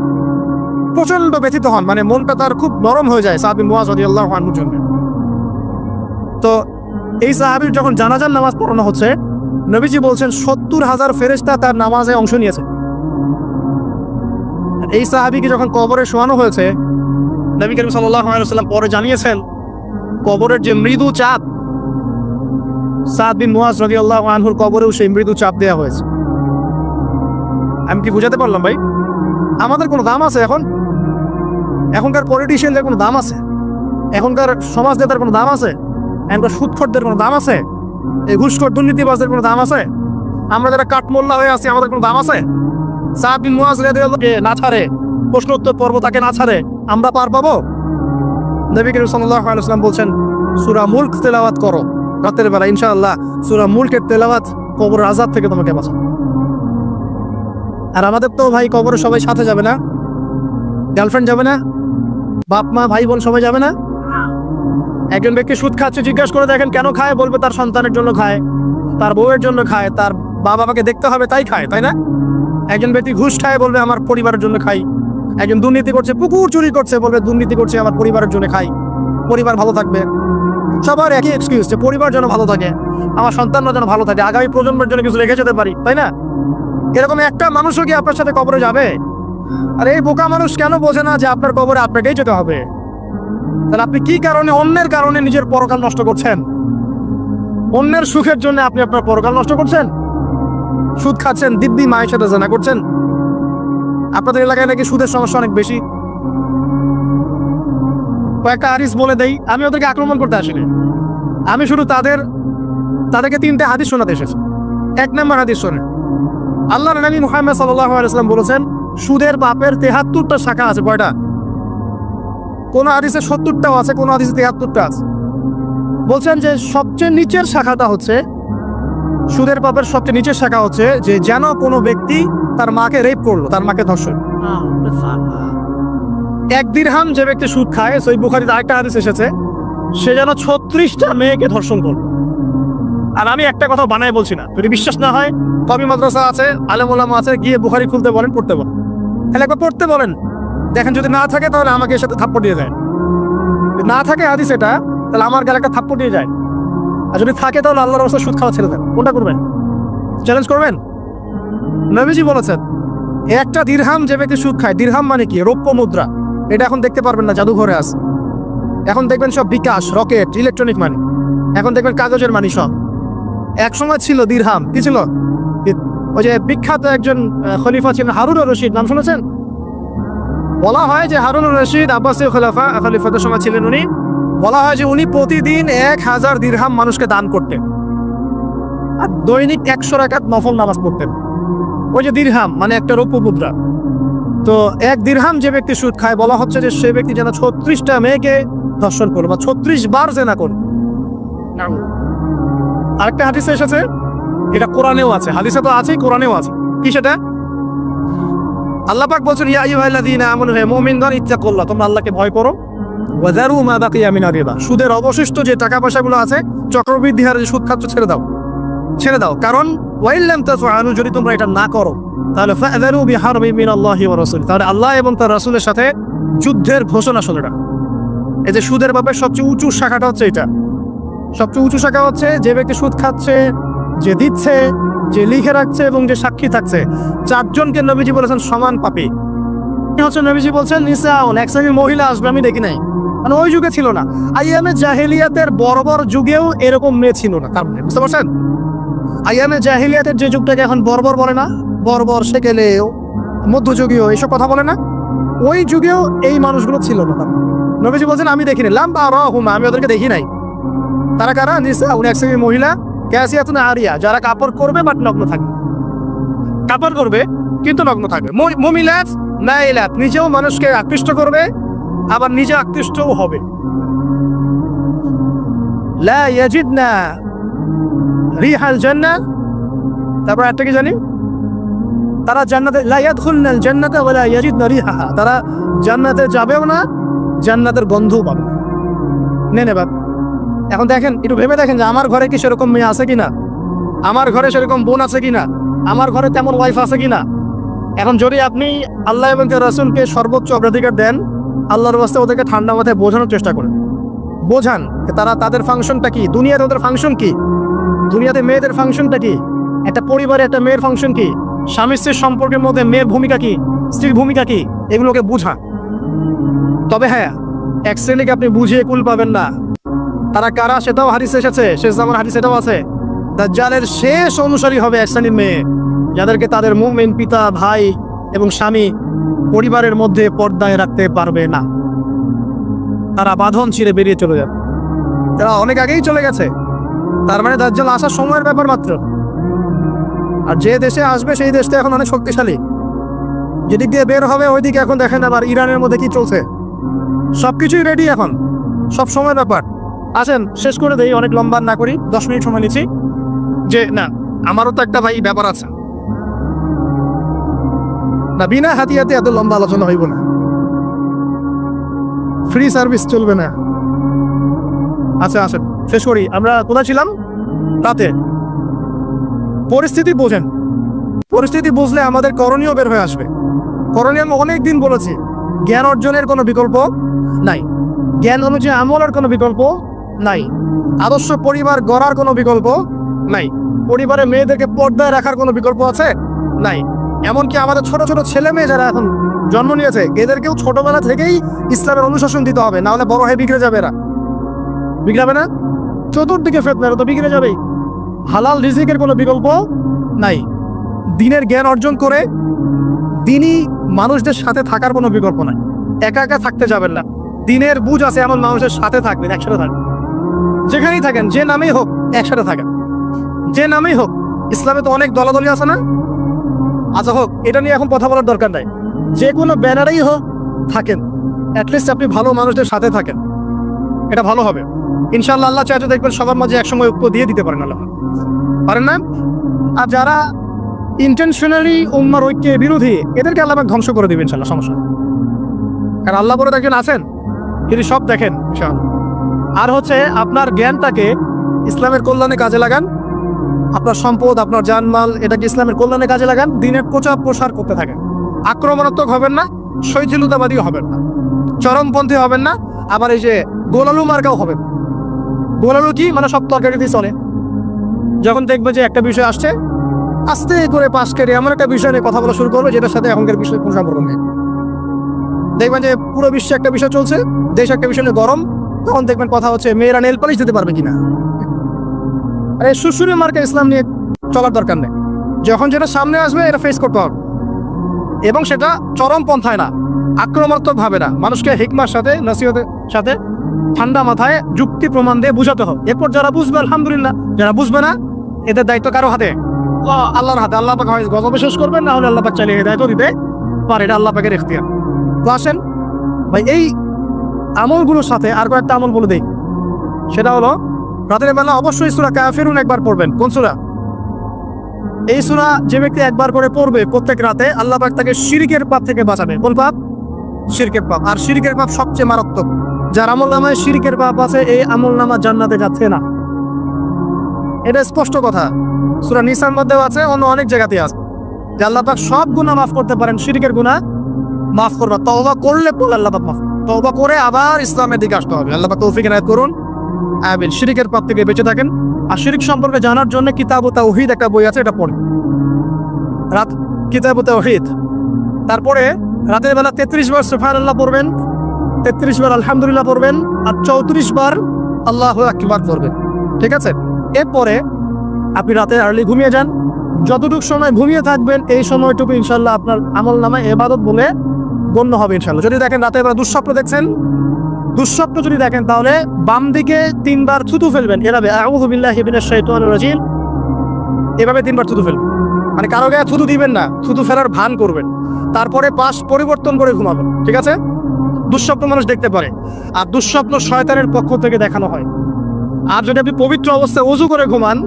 প্রচন্ড ব্যথিত হন, মানে মনটা তার খুব নরম হয়ে যায় সাদ বিন মুয়াজ রাদিয়াল্লাহু আনহুর জন্য। তো এই সাহাবীর যখন জানাজার নামাজ পড়ানো হচ্ছে, নবীজি বলছেন 70,000 ফেরেশতা তার নামাজে অংশ নিয়েছে। এই সাহাবীকে যখন কবরে শোয়ানো হয়েছে, নবী করিম সাল্লাল্লাহু আলাইহি ওয়াসাল্লাম পরে জানিয়েছেন, কবরের যে মৃদু চাপ, সাদ বিন মুয়াজ রাদিয়াল্লাহু আনহুর কবরেও সেই মৃদু চাপ দেওয়া হয়েছে। আমি কি বুঝাতে পারলাম ভাই? আমাদের কোনো দাম আছে এখন? এখনকার পলিটিশিয়ানদের কোনো দাম আছে? এখনকার সমাজ নেতার কোনো দাম আছে? এখনকার সুদখোরদের কোনো দাম আছে? এই ঘুষখোর দুর্নীতিবাজদের কোনো দাম আছে? আমরা যারা কাঠমোল্লা হয়ে আছি আমাদের কোনো দাম আছে? সাদ বিন মুআজ রাদিয়াল্লাহু আনহু না ছাড়ে, প্রশ্ন উত্তর পর্ব তাকে না ছাড়ে, আমরা পার পাবো? নবী করিম সাল্লাল্লাহু আলাইহি ওয়াসাল্লাম বলছেন সূরা মুলক তেলাওয়াত করো রাতের বেলা, ইনশাআল্লাহ সূরা মুলকের তেলাওয়াত কবরের আযাব থেকে তোমাকে বাঁচাবে। আর আমাদের তো ভাই কবরে সবাই সাথে যাবে না, গার্লফ্রেন্ড যাবে না, বাপ মা ভাই বোন সবাই যাবে না। একজন ব্যক্তি সুদ খাচ্ছে, জিজ্ঞাসা করে দেখেন কেন খায়, বলবে তার সন্তানের জন্য খায়, তার বউয়ের জন্য খায়, তার বাবা মাকে দেখতে হবে তাই খায়, তাই না? একজন ব্যক্তি ঘুষ খায়, বলবে আমার পরিবারের জন্য খাই। একজন দুর্নীতি করছে, পুকুর চুরি করছে, বলবে দুর্নীতি করছে আমার পরিবারের জন্য খাই, পরিবার ভালো থাকবে। সবার একই এক্সকিউজ, যে পরিবার যেন ভালো থাকে, আমার সন্তানরা যেন ভালো থাকে, আগামী প্রজন্মের জন্য কিছু রেখে যেতে পারি, তাই না? এরকম একটা মানুষও কি আপনার সাথে কবরে যাবে? আর এই বোকা মানুষ কেন বোঝে না যে আপনার কবরে আপনাকেই যেতে হবে? তাহলে আপনি কি কারণে, অন্যের কারণে নিজের পরকাল নষ্ট করছেন? অন্যের সুখের জন্য আপনি আপনার পরকাল নষ্ট করছেন। সুদ খাচ্ছেন, দিব্যি মায়ের সাথে জানা করছেন। আপনাদের এলাকায় নাকি সুদের সমস্যা অনেক বেশি। কয়েকটা হাদিস বলে দেই, আমি ওদেরকে আক্রমণ করতে আসিনি, আমি শুধু তাদেরকে 3টে হাদিস শোনাতে এসেছি। 1 নম্বর হাদিস শোনেন, আল্লাহর নবী মুহাম্মদ সাল্লাল্লাহু আলাইহি ওয়াসাল্লাম বলেছেন সুদের পাপের 73টা শাখা আছে। কয়টা? কোন হাদিসে 70টাও আছে, কোন হাদিসে 73টা আছে। বলছেন যে সবচেয়ে নিচের শাখাটা হচ্ছে, সুদের পাপের সবচেয়ে নিচের শাখা হচ্ছে যে যেন কোনো ব্যক্তি তার মাকে রেপ করলো, তার মাকে ধর্ষণ। 1 দিরহাম যে ব্যক্তি সুদ খায়, সহিহ বুখারীতে আরেকটা হাদিস এসেছে, সে যেন 36টা মেয়েকে ধর্ষণ করলো। আর আমি একটা কথা বানায় বলছি না, যদি বিশ্বাস না হয় কবি মাদ্রাসা আছে, আলেম ওলামা আছে, গিয়ে বুখারী খুলতে বলেন, পড়তে বলেন। তাহলে একবার পড়তে বলেন, দেখেন যদি না থাকে তাহলে আমাকে এর সাথে থাপ্পড় দিয়ে যায়। যদি না থাকে হাদিস এটা, তাহলে আমার গালে একটা থাপ্পড় দিয়ে যায়। আর যদি থাকে তাহলে আল্লাহর রাসূল সুদ খাওয়া ছেড়ে দেন। কোনটা করবেন? চ্যালেঞ্জ করবেন? নবীজি বলেছেন একটা দিরহাম যে ব্যক্তি সুদ খায়, দিরহাম মানে কি? রৌপ্য মুদ্রা। এটা এখন দেখতে পারবেন না, জাদুঘরে আছে। এখন দেখবেন সব বিকাশ, রকেট, ইলেকট্রনিক মানি। এখন দেখবেন কাগজের মানি সব। এক সময় ছিল দিরহাম, কি ছিল? ওই যে বিখ্যাত একজন খলিফা ছিলেন হারুন আর রশিদ, নাম শুনেছেন? বলা হয় যে হারুন আর রশিদ আব্বাসীয় খলিফাতের সময় ছিলেন উনি। বলা হয় যে উনি প্রতিদিন 1000 দিরহাম মানুষকে দান করতেন, আর দৈনিক 100 রাকাত নফল নামাজ পড়তেন। ওই যে দিরহাম মানে একটা রৌপ্য মুদ্রা। তো 1 দিরহাম যে ব্যক্তি সুদ খায়, বলা হচ্ছে যে সে ব্যক্তি যেন 36টা মেয়েকে ধর্ষণ করলো বা 36 বার জেনা করলো। আরেকটা হাদিসে এসেছে, এটা কোরআনেও আছে, হাদিসে তো আছেই, কোরআনেও আছে। কি সেটা? আল্লাহ পাক বলছেন ইয়া আইয়ুহাল্লাযীনা আমানু, হে মুমিনগণ, ইত্তাকুল্লাহ, তোমরা আল্লাহকে ভয় করো। ওয়া যারু মা বাকিয়া মিনার রিবা, সুদের অবশিষ্ট যে টাকা পয়সাগুলো আছে, চক্রবৃদ্ধি হারে যে সুদ খাচ্ছ, ছেড়ে দাও, ছেড়ে দাও। কারণ ওয়া ইন লাম তাফআলু, যদি তোমরা এটা না করো তাহলে ফাযারু বিহারবি মিনাল্লাহি ওয়া রাসূলি, তাহলে আল্লাহ এবং তার রাসূলের সাথে যুদ্ধের ঘোষণা শুনে রাখো। এই যে সুদের ব্যাপারে সবচেয়ে উঁচু শাখাটা হচ্ছে এটা। সবচেয়ে উঁচু শাখা হচ্ছে যে ব্যক্তি সুদ খাচ্ছে, যে দিচ্ছে, যে লিখে রাখছে এবং যে সাক্ষী থাকছে, 4 জনকে নবীজি বলেছেন সমান পাপী। হচ্ছে নবীজি বলছেন নিসাউন, এক শ্রেণীর মহিলা আসবে, আমি দেখি নাই। মানে ওই যুগে ছিল না, আইয়ামে জাহেলিয়াতের বর্বর যুগেও এরকম মেয়ে ছিল না। তার মানে বুঝতে পারছেন, আইয়ামে জাহেলিয়াতের যে যুগটাকে এখন বর্বর বলে না, বর্বর, সেকেলেও, মধ্যযুগীয়, এইসব কথা বলে না, ওই যুগেও এই মানুষগুলো ছিল না। নবীজি বলছেন আমি দেখি নাই, লাম্বা রাহুমা, আমি ওদেরকে দেখি নাই। তারা কারা? নিসাউন, এক শ্রেণীর মহিলা, কাসিয়াতুন আরিয়া, যারা কাপড় করবে বাট নগ্ন থাকবে, কাপড় করবে কিন্তু নগ্ন থাকবে। মুমিলাত মাইলাত, নিজেও মানুষকে আকৃষ্ট করবে আবার নিজে আকৃষ্টও হবে। লা ইয়াজিদনা রিহাল জান্নাহ, তারপর একটা কি জানি, তারা জান্নাতে, লা ইয়াদখুলনাল জান্নাতা ওয়া লা ইয়াজিদনা রিহাহা, তারা জান্নাতে যাবেও না, জান্নাতের গন্ধও পাবে না। নেন এবার এখন দেখেন, একটু ভেবে দেখেন যে আমার ঘরে কি সেরকম মেয়ে আছে কিনা, আমার ঘরে সেরকম বোন আছে কিনা, আমার ঘরে তেমন ওয়াইফ আছে কিনা। এখন যদি আপনি আল্লাহ এবং তার রাসূলকে সর্বোচ্চ অগ্রাধিকার দেন, আল্লাহর রাস্তায় ওদেরকে ঠান্ডা মাথায় বোঝানোর চেষ্টা করেন, বোঝান তারা, তাদের ফাংশনটা কি, দুনিয়াতে ওদের ফাংশন কি, দুনিয়াতে মেয়েদের ফাংশনটা কি, একটা পরিবারে একটা মেয়ের ফাংশন কি, স্বামী স্ত্রীর সম্পর্কের মধ্যে মেয়ের ভূমিকা কি, স্ত্রীর ভূমিকা কি, এগুলোকে বুঝান। তবে হ্যাঁ, এক শ্রেণীকে আপনি বুঝিয়ে কুল পাবেন না। তারা কারা সেটাও হাদিসে এসেছে, শেষ জামানার হাদিস এটাও আছে। দাজ্জালের শেষ অনুসারী হবে এক শ্রেণীর মেয়ে, যাদেরকে তাদের মুমিন পিতা, ভাই এবং স্বামী পরিবারের মধ্যে পর্দায় রাখতে পারবে না। তারা বাঁধন ছিঁড়ে বেরিয়ে চলে যাবে। তারা অনেক আগেই চলে গেছে, তার মানে দাজ্জাল আসার সময়ের ব্যাপার মাত্র। আর যে দেশে আসবে সেই দেশটা এখন অনেক শক্তিশালী, যেদিক দিয়ে বের হবে ওইদিকে এখন দেখেন আবার ইরানের মধ্যে কি চলছে, সবকিছুই রেডি এখন, সব সময়ের ব্যাপার। আসেন শেষ করে দেই, অনেক লম্বা না করি, 10 মিনিট সময় নিচ্ছি। যে না, আমারও তো একটা ভাই ব্যাপার আছে না, বিনা হাতিয়াতে এত লম্বা আলোচনা হইব না, ফ্রি সার্ভিস চলবে না। আচ্ছা আসেন শেষ করি। আমরা কোথায় ছিলাম? রাতে। পরিস্থিতি বোঝেন, পরিস্থিতি বুঝলে আমাদের করণীয় বের হয়ে আসবে। করণীয় আমি অনেক দিন বলেছি, জ্ঞান অর্জনের কোনো বিকল্প নাই, জ্ঞান অনুযায়ী আমলের কোনো বিকল্প নাই, আদর্শ পরিবার গড়ার কোনো বিকল্প নাই, পরিবারে মেয়েদেরকে পর্দায় রাখার কোনো বিকল্প আছে নাই। এমনকি আমাদের ছোট ছোট ছেলে মেয়ে যারা এখন জন্ম নিয়েছে, এদেরকেও ছোটবেলা থেকেই ইসলামের অনুশাসন দিতে হবে, না হলে বড় হয়ে বিগড়ে যাবে। এরা বিগড়াবে না? চতুর্দিকে ফেতনা, তো বিগড়ে যাবেই। হালাল রিজিকের কোনো বিকল্প নাই, দ্বীনের জ্ঞান অর্জন করে দ্বীনি মানুষদের সাথে থাকার কোনো বিকল্প নাই। একা একা থাকতে যাবেন না, দ্বীনের বুঝ আছে এমন মানুষের সাথে থাকবেন, একসাথে থাকবেন। যেখানেই থাকেন, যে নামেই হোক, একসাথে থাকেন, যে নামেই হোক। ইসলামে তো অনেক দলাদলি আছে না? আচ্ছা হোক, এটা নিয়ে এখন কথা বলার দরকার নাই, যে কোনো ব্যানারেই হোক থাকেন, অ্যাটলিস্ট আপনি ভালো মানুষদের সাথে থাকেন, এটা ভালো হবে ইনশাআল্লাহ। আল্লাহ চাইতে দেখবেন সবার মাঝে একসময় ঐক্য দিয়ে দিতে পারেন, আল্লাহ পারেন না? আর যারা ইন্টেনশনালি উম্মার ঐক্যে বিরোধী, এদেরকে আল্লাহ পাক ধ্বংস করে দিবেন ইনশাআল্লাহ, সমস্যা। কারণ আল্লাহ বলে একজন আছেন, তিনি সব দেখেন ইনশাআল্লাহ। আর হচ্ছে আপনার জ্ঞানটাকে ইসলামের কল্যাণে কাজে লাগান, আপনার সম্পদ, আপনার জানমাল, এটাকে ইসলামের কল্যাণে কাজে লাগান, দ্বীনের প্রচার প্রসার করতে থাকেন। আক্রমণাত্মক হবেন না, শৈথিলতাবাদী হবেন না, চরমপন্থী হবেন না, আবার এই যে গোলালু মার্কাও হবেন। গোলালু কি মানে? সব তরকারিতেই চলে। যখন দেখবে যে একটা বিষয় আসছে, আস্তে করে পাশ কেটে এমন একটা বিষয় নিয়ে কথা বলা শুরু করবে যেটার সাথে এখনকার বিষয় কোনো সম্পর্ক নেই। দেখবেন যে পুরো বিশ্বে একটা বিষয় চলছে, দেশ একটা বিষয় নিয়ে গরম, তখন দেখবেন কথা হচ্ছে মেয়েরা নেল পালিশ দিতে পারবে কিনা। আরে সুশুরি মার্কা ইসলাম নিয়ে চলার দরকার নেই। যখন যেটা সামনে আসবে এটা ফেস করতে হবে, এবং সেটা চরম পন্থায় না, আক্রমণাত্মক ভাবে না, মানুষকে হিকমার সাথে, নসিহতের সাথে ঠান্ডা মাথায় যুক্তি প্রমাণ দিয়ে বুঝাতে হবে। এরপর যারা বুঝবে আলহামদুলিল্লাহ, যারা বুঝবে না এদের দায়িত্ব কারো হাতে? আল্লাহর হাতে। আল্লাহ পাক হয় গজবে শেষ করবেন, না হলে আল্লাহ পাক চাইলে দায়িত্ব দিতে পারে, এটা আল্লাহ পাকের ইখতিয়ার। তো আসেন ভাই, এই আমলগুলোর সাথে আর কয়েকটা আমল বলে দেই। সেটা হলো রাতের বেলা অবশ্যই সূরা কাফিরুন একবার পড়বেন। কোন সূরা? এই সূরা যে ব্যক্তি একবার করে পড়বে প্রত্যেক রাতে, আল্লাহ পাক তাকে শিরকের পাপ থেকে বাঁচাবে। কোন পাপ? শিরকের পাপ। আর শিরকের পাপ সবচেয়ে মারাত্মক। যার আমল নামায় শিরকের পাপ আছে, এই আমল নামা জান্নাতে যাচ্ছে না, এটা স্পষ্ট কথা। সূরা নিসার মধ্যেও আছে, অন্য অনেক জায়গাতেই আছে যে আল্লাহ পাক সব গুনাহ মাফ করতে পারেন, শিরকের গুনাহ মাফ করবে। তওবা করলে পড়লে আল্লাহ পাক মাফ, তওবা করে আবার ইসলামের দিকে আসতে হবে। আল্লাহ পাক তৌফিক এনায়েত করুন, আমিন। শিরকের পাপ থেকে বেঁচে থাকেন। আর শিরক সম্পর্কে জানার জন্য কিতাবুত তাওহীদ একটা বই আছে, এটা পড়ুন। রাত কিতাবুত তাওহীদ। তারপরে রাতের বেলা 33 বার সুবহানাল্লাহ পড়বেন, 33 বার আলহামদুলিল্লাহ পড়বেন, আর 34 বার আল্লাহু আকবার পড়বেন। ঠিক আছে? এরপরে আপনি রাতে আর্লি ঘুমিয়ে যান। যতটুকু সময় ঘুমিয়ে থাকবেন, এই সময়টুকু ইনশাআল্লাহ আপনার আমল নামায় ইবাদত বলে গণ্য হবে ইনশাআল্লাহ। যদি দেখেন রাতে বেলা দুঃস্বপ্ন দেখছেন, দুঃস্বপ্ন যদি দেখেন, তাহলে বাম দিকে 3 বার থুতু ফেলবেন, এভাবে আউযু বিল্লাহি মিনাশ শাইতানির রাজিম, এভাবে 3 বার থুতু ফেলবেন। মানে কারো গায়ে থুতু দিবেন না, থুতু ফেলার ভান করবেন। তারপরে পাশ পরিবর্তন করে ঘুমাবেন। ঠিক আছে? দুঃস্বপ্ন মানুষ দেখতে পারে, আর দুঃস্বপ্ন শয়তানের পক্ষ থেকে দেখানো হয়। আর যদি আপনি পবিত্র অবস্থায় ওযু করে ঘুমান,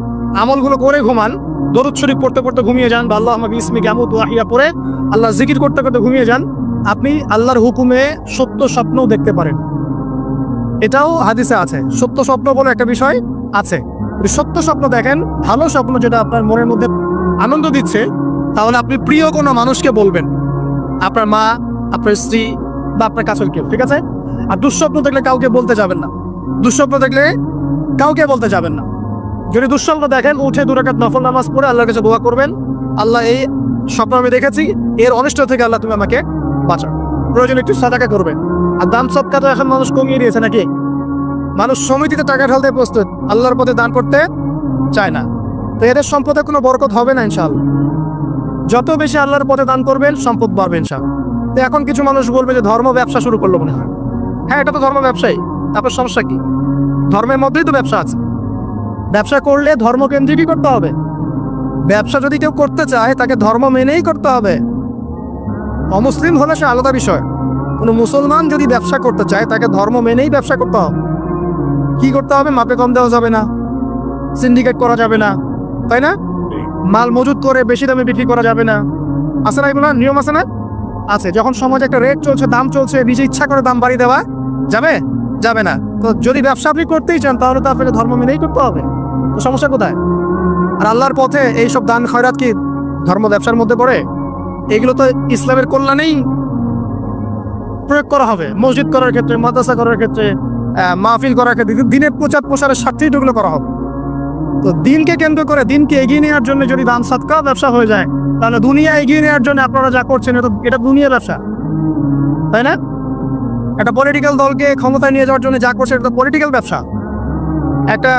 আমলগুলো করে ঘুমান, দরুদ শরীফ পড়তে পড়তে ঘুমিয়ে যান, বা আল্লাহুম্মা বিসমিকা আমুতু ওয়া আহইয়া পড়ে আল্লাহ জিকির করতে করতে ঘুমিয়ে যান, আপনি আল্লাহর হুকুমে সত্য স্বপ্নও দেখতে পারেন। এটাও হাদিসে আছে, সত্য স্বপ্ন বলে একটা বিষয় আছে। যদি সত্য স্বপ্ন দেখেন, ভালো স্বপ্ন যেটা আপনার মনের মধ্যে আনন্দ দিচ্ছে, তাহলে আপনি প্রিয় কোনো মানুষকে বলবেন, আপনার মা, আপনার স্ত্রী, বা আপনার কাছের কেউ। ঠিক আছে? আর দুঃস্বপ্ন দেখলে কাউকে বলতে যাবেন না, দুঃস্বপ্ন দেখলে কাউকে বলতে যাবেন না। যদি দুঃস্বপ্ন দেখেন, উঠে 2 রাকাত নফল নামাজ পড়ে আল্লাহর কাছে দোয়া করবেন, আল্লাহ এই স্বপ্ন আমি দেখেছি, এর অনিষ্ট থেকে আল্লাহ তুমি আমাকে বাঁচাও। প্রয়োজন একটু সাদাকা করবেন। আর দান সদকা তো এখন মানুষ কমিয়ে দিয়েছে নাকি? মানুষ সমিতিতে টাকা ঢালতে প্রস্তুত, আল্লাহর পথে দান করতে চায় না। তো এদের সম্পদে কোনো বরকত হবে না ইনশাআল্লাহ। যত বেশি আল্লাহর পথে দান করবেন, সম্পদ বাড়বে ইনশাআল্লাহ। তো এখন কিছু মানুষ বলবে যে ধর্ম ব্যবসা শুরু করলো মনে হয়, হ্যাঁ এটা তো ধর্ম ব্যবসায়ী, তারপর সমস্যা কি? ধর্মের মধ্যেই তো ব্যবসা আছে। ব্যবসা করলে ধর্মকেন্দ্রিকই করতে হবে। ব্যবসা যদি কেউ করতে চায় তাকে ধর্ম মেনেই করতে হবে। অমুসলিম হলে সে আলাদা বিষয়। কোনো মুসলমান যদি ব্যবসা করতে চায় তাকে ধর্ম মেনেই ব্যবসা করতে হবে। কি করতে হবে? মাপে কম দেওয়া যাবে না, সিন্ডিকেট করা যাবে না, তাই না? মাল মজুত করে বেশি দামে বিক্রি করা যাবে না। আছে না এগুলো নিয়ম? আছে না? আছে। যখন সমাজে একটা রেট চলছে, দাম চলছে, নিজে ইচ্ছা করে দাম বাড়িয়ে দেওয়া যাবে? যাবে না। তো যদি ব্যবসা আপনি করতেই চান তাহলে তো আপনাকে ধর্ম মেনেই করতে হবে। তো সমস্যা কোথায়? আর আল্লাহর পথে এইসব দান খয়রাত কি ধর্ম ব্যবসার মধ্যে পড়ে? এগুলো তো ইসলামের কল্যাণেই প্রয়োগ করা হবে। মসজিদ করার ক্ষেত্রে, মাদ্রাসা করার ক্ষেত্রে, মাহফিল করার ক্ষেত্রে, দিনের প্রচার প্রসারের স্বার্থেই এগুলো করা হবে। তো দিনকে কেন্দ্র করে, দিনকে এগিয়ে নেওয়ার জন্য যদি দান সাদকা ব্যবসা হয়ে যায়, তাহলে দুনিয়া এগিয়ে নেওয়ার জন্য আপনারা যা করছেন এটা দুনিয়া ব্যবসা, তাই না? একটা পলিটিক্যাল দলকে ক্ষমতায় নিয়ে যাওয়ার জন্য যা করছে এটা পলিটিক্যাল ব্যবসা। একটা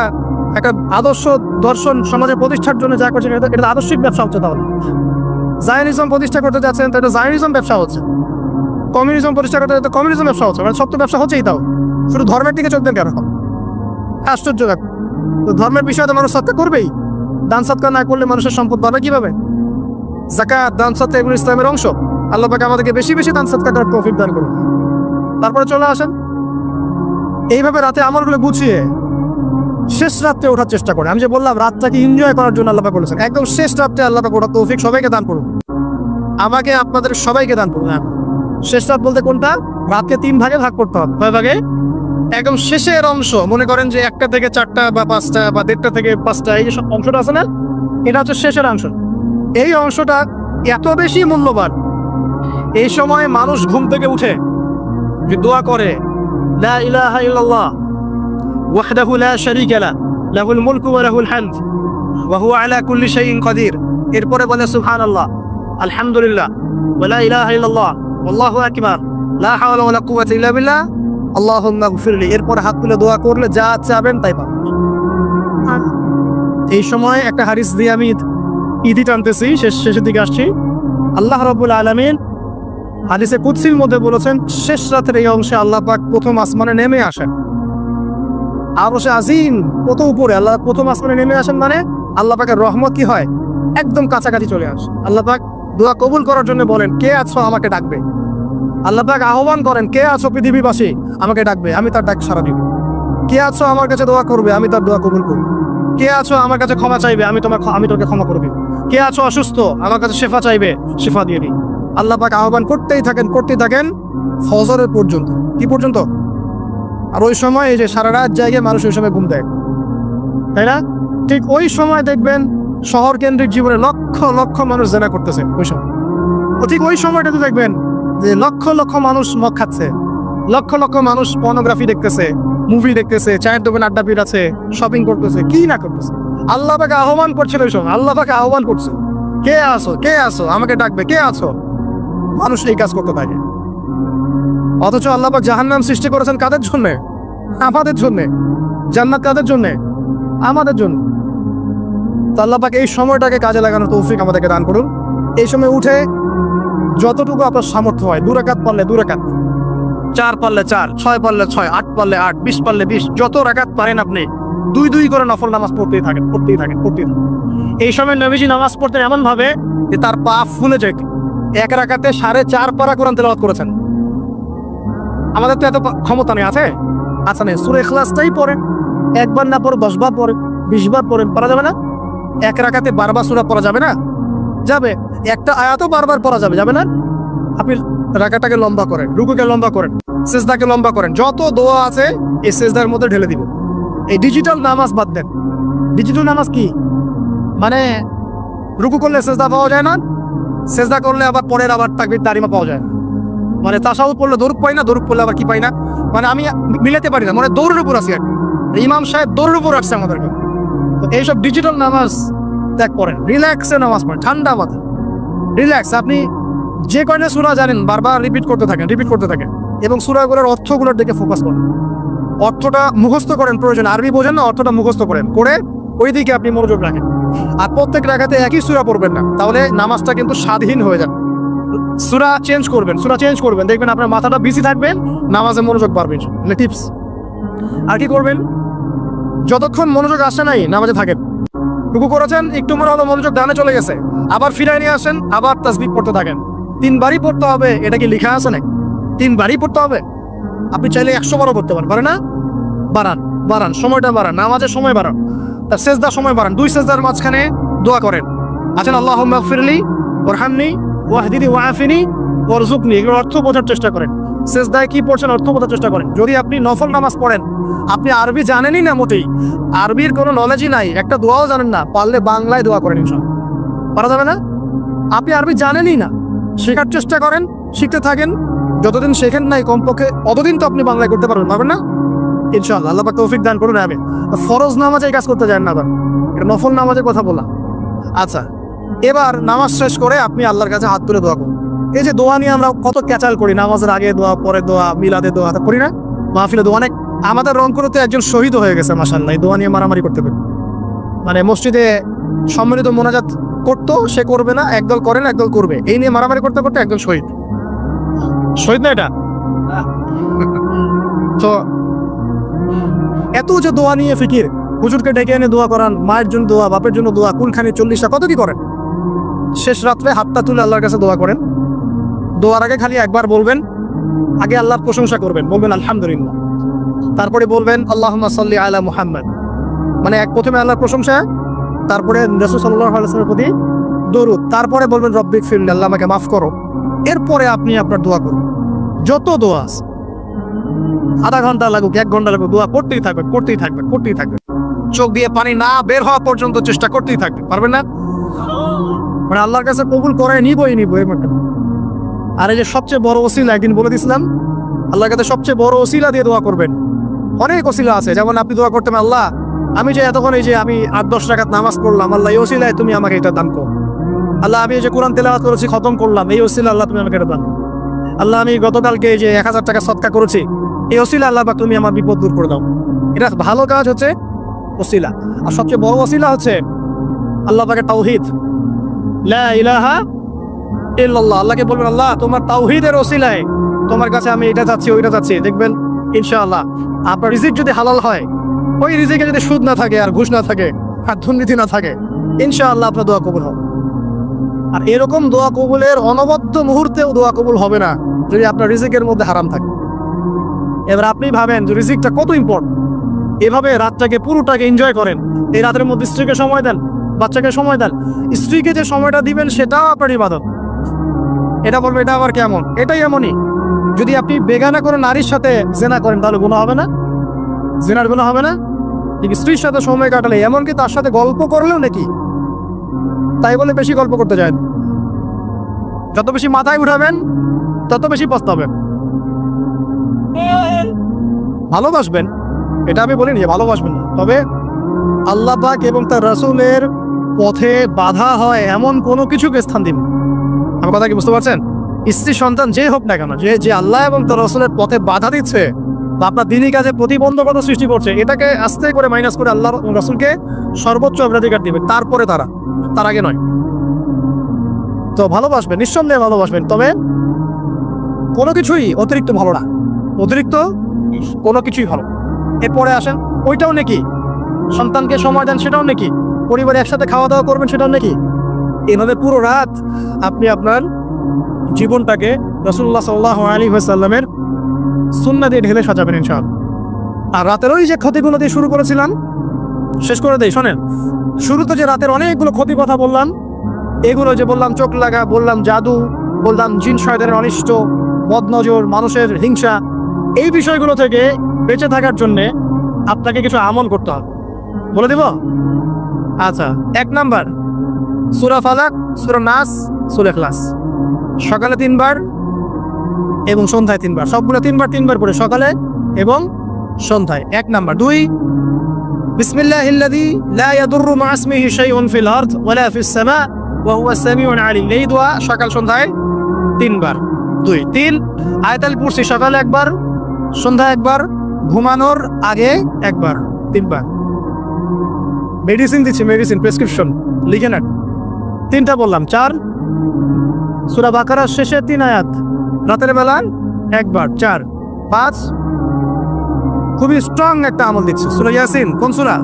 একটা আদর্শ দর্শন সমাজে প্রতিষ্ঠার জন্য যা করছে এটা আদর্শিক ব্যবসা হচ্ছে। তাহলে জায়নিজম প্রতিষ্ঠা করতে যাচ্ছেন, তো এটা জায়নিজম ব্যবসা হচ্ছে। কমিউনিজম প্রতিষ্ঠা করতে যাচ্ছে, কমিউনিজম ব্যবসা হচ্ছে। মানে সব তো ব্যবসা হচ্ছেই। তাও শুধু ধর্মের দিকে চলতেন কেন? আশ্চর্য ব্যাপার। তো ধর্মের বিষয়ে তো মানুষ সৎকা করবেই। দান সৎকা না করলে মানুষের সম্পদ বাড়বে কিভাবে? যাকাত, দান সৎকা এগুলো ইসলামের অংশ। আল্লাহ পাক আমাদেরকে বেশি বেশি দান সৎকা করার তৌফিক দান করুন। তারপরে চলে আসেন এইভাবে রাতে আমলগুলো গুছিয়ে শেষ রাত্রে ওঠার চেষ্টা করে। আমি যে বললাম রাতটাকে এনজয় করার জন্য আল্লাহ পাক বলেছেন, একদম শেষ রাত্রে আল্লাহ পাক ওঠার তৌফিক সবাইকে দান করুন। আমাকে, আপনাদের সবাইকে দান করুন। শেষ রাত বলতে কোনটা? রাতকে 3 ভাগে ভাগ করতে হবে। কয় ভাগে? একদম শেষের অংশ। মনে করেন যে 1টা থেকে 4টা বা 5টা বা 1.5টা থেকে 5টা, এই যে অংশটা আছে না, এটা হচ্ছে শেষের অংশ। এই অংশটা এত বেশি মূল্যবান। এই সময় মানুষ ঘুম থেকে উঠে যে দোয়া করে, লা ইলাহা ইল্লাল্লাহ ওয়াহদাহু লা শারীকা লাহু লাহুল মুলকু ওয়া লাহুল হামদ ওয়া হুয়া আলা কুল্লি শাইইন কাদির। এরপরে বলে সুবহানাল্লাহ, আলহামদুলিল্লাহ, ওয়া লা ইলাহা ইল্লাল্লাহ, আল্লাহু আকবার, লা হাওলা ওয়া লা কুওয়াতা ইল্লা বিল্লাহ, আল্লাহুম্মা গফিরলি। এরপর হাত তুলে দোয়া করলে যা চাবেন তাই পাবেন। এই সময় একটা হাদিস দিয়ে আমি ইতি টানতেছি, শেষের দিকে আসছি। আল্লাহ রাব্বুল আলামিন হাদিসে কুদসির মধ্যে বলেছেন, শেষ রাতের এই অংশে আল্লাহ পাক প্রথম আসমানে নেমে আসেন। আরশে আজিম কত উপরে, আল্লাহ প্রথম আসমানে নেমে আসেন। মানে আল্লাহ পাকের রহমত কি হয়? একদম কাছাকাছি চলে আসে। আল্লাহ পাক দোয়া কবুল করার জন্য বলেন, কে আছো আমাকে ডাকবে। আল্লাহ পাক আহ্বান করেন, কে আছো পৃথিবীবাসী আমাকে ডাকবে, আমি তার ডাক সাড়া দিব। কে আছো আমার কাছে দোয়া করবে, আমি তার দোয়া কবুল করব। কে আছো আমার কাছে ক্ষমা চাইবে, আমি তোকে ক্ষমা করে দিব। কে আছো অসুস্থ, আমার কাছে শেফা চাইবে, শেফা দিয়ে দিই। আল্লাহ পাক আহ্বান করতেই থাকেন ফজরের পর্যন্ত। কি পর্যন্ত? আর ওই সময় এই যে সারা রাত জায়গায় মানুষ ওই সময় ঘুম দেয়, তাই না? ঠিক ওই সময় দেখবেন শহর কেন্দ্রিক জীবনে লক্ষ লক্ষ মানুষ জেনা করতেছে ওই সময়। ঠিক ওই সময়টাতে দেখবেন যে লক্ষ লক্ষ মানুষ মদ খাচ্ছে, লক্ষ লক্ষ মানুষ পর্নোগ্রাফি দেখতেছে, মুভি দেখতেছে, চায়ের দোকানে আড্ডা পিটাচ্ছে, শপিং করতেছে, কি না করতেছে। আল্লাহ পাকে আহ্বান করছেন ওই সময়। আল্লাহ পাকে আহ্বান করছে, কে আছো আমাকে ডাকবে, কে আছো। মানুষ এই কাজ করতে থাকে। অথচ আল্লাহ পাক জাহান্নাম সৃষ্টি করেছেন কাদের জন্য? আমাদের জন্য। জান্নাত কাদের জন্য? আমাদের জন্য। তো আল্লাহ পাক এই সময়টাকে কাজে লাগানোর তৌফিক আমাদেরকে দান করুন। এই সময় উঠে যতটুকু আপনার সামর্থ্য হয়, 2 রাকাত পারলে 2 রাকাত, 4 পারলে 4, 6 পারলে 6, 8 পারলে 8, 20 পারলে 20, যত রাকাত পারেন আপনি 2 করে নফল নামাজ পড়তেই থাকেন। এই সময় নবীজি নামাজ পড়তেন এমন ভাবে যে তার পা ফুলে যেত। 1 রাকাতে 4.5 পারা কোরআন তেলাওয়াত করেছেন। আমাদের তো এত ক্ষমতা নেই। আছে নেই। সূরা ইখলাসটাই পড়েন, 1 বার না পড়ে 10 বার পড়েন, 20 বার পড়েন, পড়া যাবে না? 1 রাকাতে 12 বার সূরা পড়া যাবে না? যাবে। একটা আয়াতও বারবার পড়া যাবে না? আপনি রাকাতটাকে লম্বা করেন, রুকুকে লম্বা করেন, সিজদাকে লম্বা করেন, যত দোয়া আছে এই সিজদার মধ্যে ঢেলে দিব। এই ডিজিটাল নামাজ বাদ দেন। ডিজিটাল নামাজ কি মানে? রুকু করলে সিজদা পাওয়া যায় না, সিজদা করলে আবার পরের আবার তাকবীর তাহরিমা পাওয়া যায় না। মানে তাশাহুদ পড়লে দরুদ পাই না, দরুদ পড়লে আবার কি পাই না, মানে আমি মিলাতে পারি না। মানে দৌড়ের উপর আছি। ইমাম সাহেব দৌড়ের উপর আসছে আমাদেরকে। তো এইসব ডিজিটাল নামাজ ত্যাগ করেন, রিল্যাক্সে নামাজ পড়েন, ঠান্ডা মাথায় রিল্যাক্স। আপনি যে কয়টা সূরা জানেন বারবার রিপিট করতে থাকেন এবং সূরাগুলোর অর্থগুলোর দিকে ফোকাস করেন। অর্থটা মুখস্থ করেন, প্রয়োজন আরবি বোঝেন না, অর্থটা মুখস্থ করেন, করে ওই দিকে আপনি মনোযোগ রাখেন। আর প্রত্যেক রাকাতে একই সূরা পড়বেন না, তাহলে নামাজটা কিন্তু স্বাধীন হয়ে যাবে। সূরা চেঞ্জ করবেন, দেখবেন আপনার মাথাটা বিজি থাকবে, নামাজে মনোযোগ বাড়বে। টিপস। আর কি করবেন, যতক্ষণ মনোযোগ আসে নাই নামাজে থাকেন। রুকু করেছেন, একটু মনে হলো মনোযোগ ডানে চলে গেছে, আবার ফিরাই নিয়ে আসেন, আবার তাসবিহ পড়তে থাকেন। 3 বারই পড়তে হবে, এটা কি লেখা আছে নাকি? 3 বারই পড়তে হবে। আপনি চাইলে 100 বারও পড়তে পারেন না? বাড়ান, সময়টা বাড়ান, নামাজের সময় বাড়ান, তার সেজদার সময় বাড়ান। 2 সেজদার মাঝখানে দোয়া করেন, আছেন আল্লাহুম্মা গফিরলি ওয়ারহামনি ওয়াহদিনি ওয়াআফিনি ওয়ারযুকনি, এগুলোর অর্থ বোঝার চেষ্টা করেন। সেজদায় কি পড়ছেন অর্থ বোঝার চেষ্টা করেন। যদি আপনি নফল নামাজ পড়েন, আপনি আরবি জানেনই না, মোটেই আরবির কোনো নলেজই নাই, একটা দোয়াও জানেন না, পারলে বাংলায় দোয়া করেন, ইনশাআল্লাহ পারা যাবে না? আপনি আরবি জানেনই না, শেখার চেষ্টা করেন, শিখতে থাকেন। যতদিন শেখেন নাই কমপক্ষে অতদিন তো আপনি বাংলায় করতে পারবেন না? ইনশাআল্লাহ আল্লাহ পাক তৌফিক দান করুন। আমি ফরজ নামাজে এই কাজ করতে যান না, এটা নফল নামাজের কথা বললাম। আচ্ছা, এবার নামাজ শেষ করে আপনি আল্লাহর কাছে হাত তুলে দোয়া করুন। এই যে দোয়া নিয়ে আমরা কত ক্যাচাল করি, নামাজের আগে দোয়া, পরে দোয়া, মিলাদে দোয়া করি না, মাহফিলে দোয়া। অনেক আমাদের রংপুরেতে একজন শহীদ হয়ে গেছে মাশাআল্লাহ, এই দোয়া নিয়ে মারামারি করতে পারে। মানে মসজিদে সম্মিলিত মোনাজাত করতো, সে করবে না, একদল করে না, একদল করবে, এই নিয়ে মারামারি করতে করতে একজন শহীদ না এটা। তো এত যে দোয়া নিয়ে ফিকির, হুজুরকে ডেকে এনে দোয়া করান, মায়ের জন্য দোয়া, বাপের জন্য দোয়া, কুলখানি 40টা, কত কি করেন। শেষ রাত্রে হাতটা তুলে আল্লাহর কাছে দোয়া করেন। দোয়ার আগে খালি একবার বলবেন, আগে আল্লাহর প্রশংসা করবেন, বলবেন আলহামদুলিল্লাহ, তারপরে বলবেন আল্লাহুম্মা সাল্লি আলা মুহাম্মদ, মানে প্রথমে আল্লাহর প্রশংসা, তারপরে রাসূল সাল্লাল্লাহু আলাইহি ওয়াসাল্লামের প্রতি দরুদ, তারপরে বলবেন রব্বিক ফিরলি, আল্লাহ আমাকে মাফ করো। এরপরে আপনি আপনার দোয়া করুন, যত দোয়া আছে, আধা ঘন্টা লাগুক, 1 ঘন্টা লাগুক, দোয়া করতেই থাকবেন। চোখ দিয়ে পানি না বের হওয়া পর্যন্ত চেষ্টা করতেই থাকবেন, পারবেন না? মানে আল্লাহর কাছে কবুল করে নিবই এরকম। আর এই যে সবচেয়ে বড় ওসিলা, একদিন বলে দিয়েছিলাম, আল্লাহর কাছে সবচেয়ে বড় ওসিলা দিয়ে দোয়া করবেন। অনেক ওসিলা আছে, যেমন আপনি দোয়া করতে পারেন, আল্লাহ আমি যে এতক্ষণ এই যে আমি 8-10 রাকাত নামাজ পড়লাম, আল্লাহ এই ওসিলায় তুমি আমাকে এটা দান করো। আল্লাহ আমি এই যে কোরআন তেলাওয়াত করেছি, খতম করলাম, এই ওসিলা আল্লাহ তুমি আমাকে এটা দান করো। আল্লাহ আমি গতকালকে এই যে 1000 টাকা সদকা করেছি, এই ওসিলা আল্লাহ পাক তুমি আমার বিপদ দূর করে দাও। এটা ভালো কাজ হচ্ছে ওসিলা। আর সবচেয়ে বড় ওসিলা হচ্ছে আল্লাহ পাকের তাওহীদ, লা ইলাহা ইল্লাল্লাহ। আল্লাহকে বলবেন, আল্লাহ তোমার তাওহীদের ওসিলায় তোমার কাছে আমি এটা চাচ্ছি, ওইটা চাচ্ছি। দেখবেন ইনশাআল্লাহ আপনার রিজিক যদি হালাল হয়, ওই রিজিকে যদি সুদ না থাকে, আর ঘুষ না থাকে, আর দুর্নীতি না থাকে, ইনশাআল্লাহ আপনার দোয়া কবুল হবে। আর এরকম দোয়া কবুলের অনবদ্য মুহূর্তেও দোয়া কবুল হবে না যদি আপনার রিজিকের মধ্যে হারাম থাকে। এবার আপনি ভাবেন যে রিজিকটা কত ইম্পর্টেন্ট। এভাবে রাতটাকে পুরোটাকে এনজয় করেন। এই রাতের মধ্যে স্ত্রীকে সময় দেন, বাচ্চাকে সময় দেন। স্ত্রীকে যে সময়টা দিবেন সেটাও আপনার ইবাদত। এটা বলবে এটা আবার কেমন? এটাই এমনই। যদি আপনি বেগানা করে নারীর সাথে জেনা করেন তাহলে গুনাহ হবে না? জেনার গুনাহ হবে না? স্ত্রীর সাথে সময় কাটালে, এমনকি তার সাথে গল্প করলেও নাকি, তাই বলে বেশি গল্প করতে যায় না। যত বেশি মাথায় উঠাবেন তত বেশি পস্তাবেন। ভালোবাসবেন, এটা আমি বলিনি যে ভালোবাসবেন না, তবে আল্লাহ পাক এবং তার রাসূলের পথে বাধা হয় এমন কোনো কিছুকে স্থান দিন। আমার কথা কি বুঝতে পারছেন? স্ত্রী সন্তান যে হোক না কেন, যে আল্লাহ এবং তার রাসূলের পথে বাধা দিচ্ছে বা আপনার দিনই কাজে প্রতিবন্ধকতা সৃষ্টি করছে, এটাকে আস্তে করে মাইনাস করে আল্লাহ রাসূলকে সর্বোচ্চ অগ্রাধিকার দিবেন, তারপরে তার আগে নয়। তো ভালোবাসবেন, নিঃসন্দেহে ভালোবাসবেন, তবে কোনো কিছুই অতিরিক্ত ভালো না। অতিরিক্ত কোনো কিছুই ভালো। এরপরে আসেন, ওইটাও নাকি সন্তানকে সময় দেন, সেটাও নাকি পরিবারে একসাথে খাওয়া দাওয়া করবেন, সেটাও নাকি। এভাবে পুরো রাত আপনি আপনার জীবনটাকে রাসূলুল্লাহ সাল্লাল্লাহু আলাইহি ওয়াসাল্লামের সুন্নাহ দিয়ে ঢেলে সাজাবেন ইনশাআল্লাহ। আর রাতের ওই যে ক্ষতিগুলো দিয়ে শুরু করেছিলাম, শেষ করে দেই। শোনেন, শুরুতে যে রাতের অনেকগুলো ক্ষতি কথা বললাম, এগুলো যে বললাম চোখ লাগা, বললাম জাদু, বললাম জিন শয়তানের অনিষ্ট, বদনজর, মানুষের হিংসা, এই বিষয়গুলো থেকে বেঁচে থাকার জন্যে আপনাকে কিছু আমল করতে হবে। বলে দিব? আচ্ছা, 1 নাম্বার, সূরা ফালাক, সূরা নাস, সূরা ইখলাস, সকালে 3 বার এবং সন্ধ্যায় 3 বার, সবগুলো 3 বার করে সকালে এবং সন্ধ্যায়। 1 নাম্বার। 2, বিসমিল্লাহিল্লাযী লা ইয়াদুররু মা ইসমিহি শাইউন ফিল আরদ ওয়ালা ফিস সামা ওয়া হুয়া সামিউন আলিম, এই দোয়া সকাল সন্ধ্যায় 3 বার। 2, 3 আয়াতুল কুরসি সকালে 1 বার, সন্ধ্যায় 1 বার, ঘুমানোর আগে 1 বার, 3 বার। মেডিসিন দিচ্ছি, মেডিসিন প্রেসক্রিপশন লিখে নেন। 3টা বললাম। 4 সূরা বাকারার শেষে 3 আয়াত, রাতের বেলা একবার, 4, 5 খুবই স্ট্রং একটা আমল দিচ্ছে। সূরা ইয়াসিন, কোন সূরা?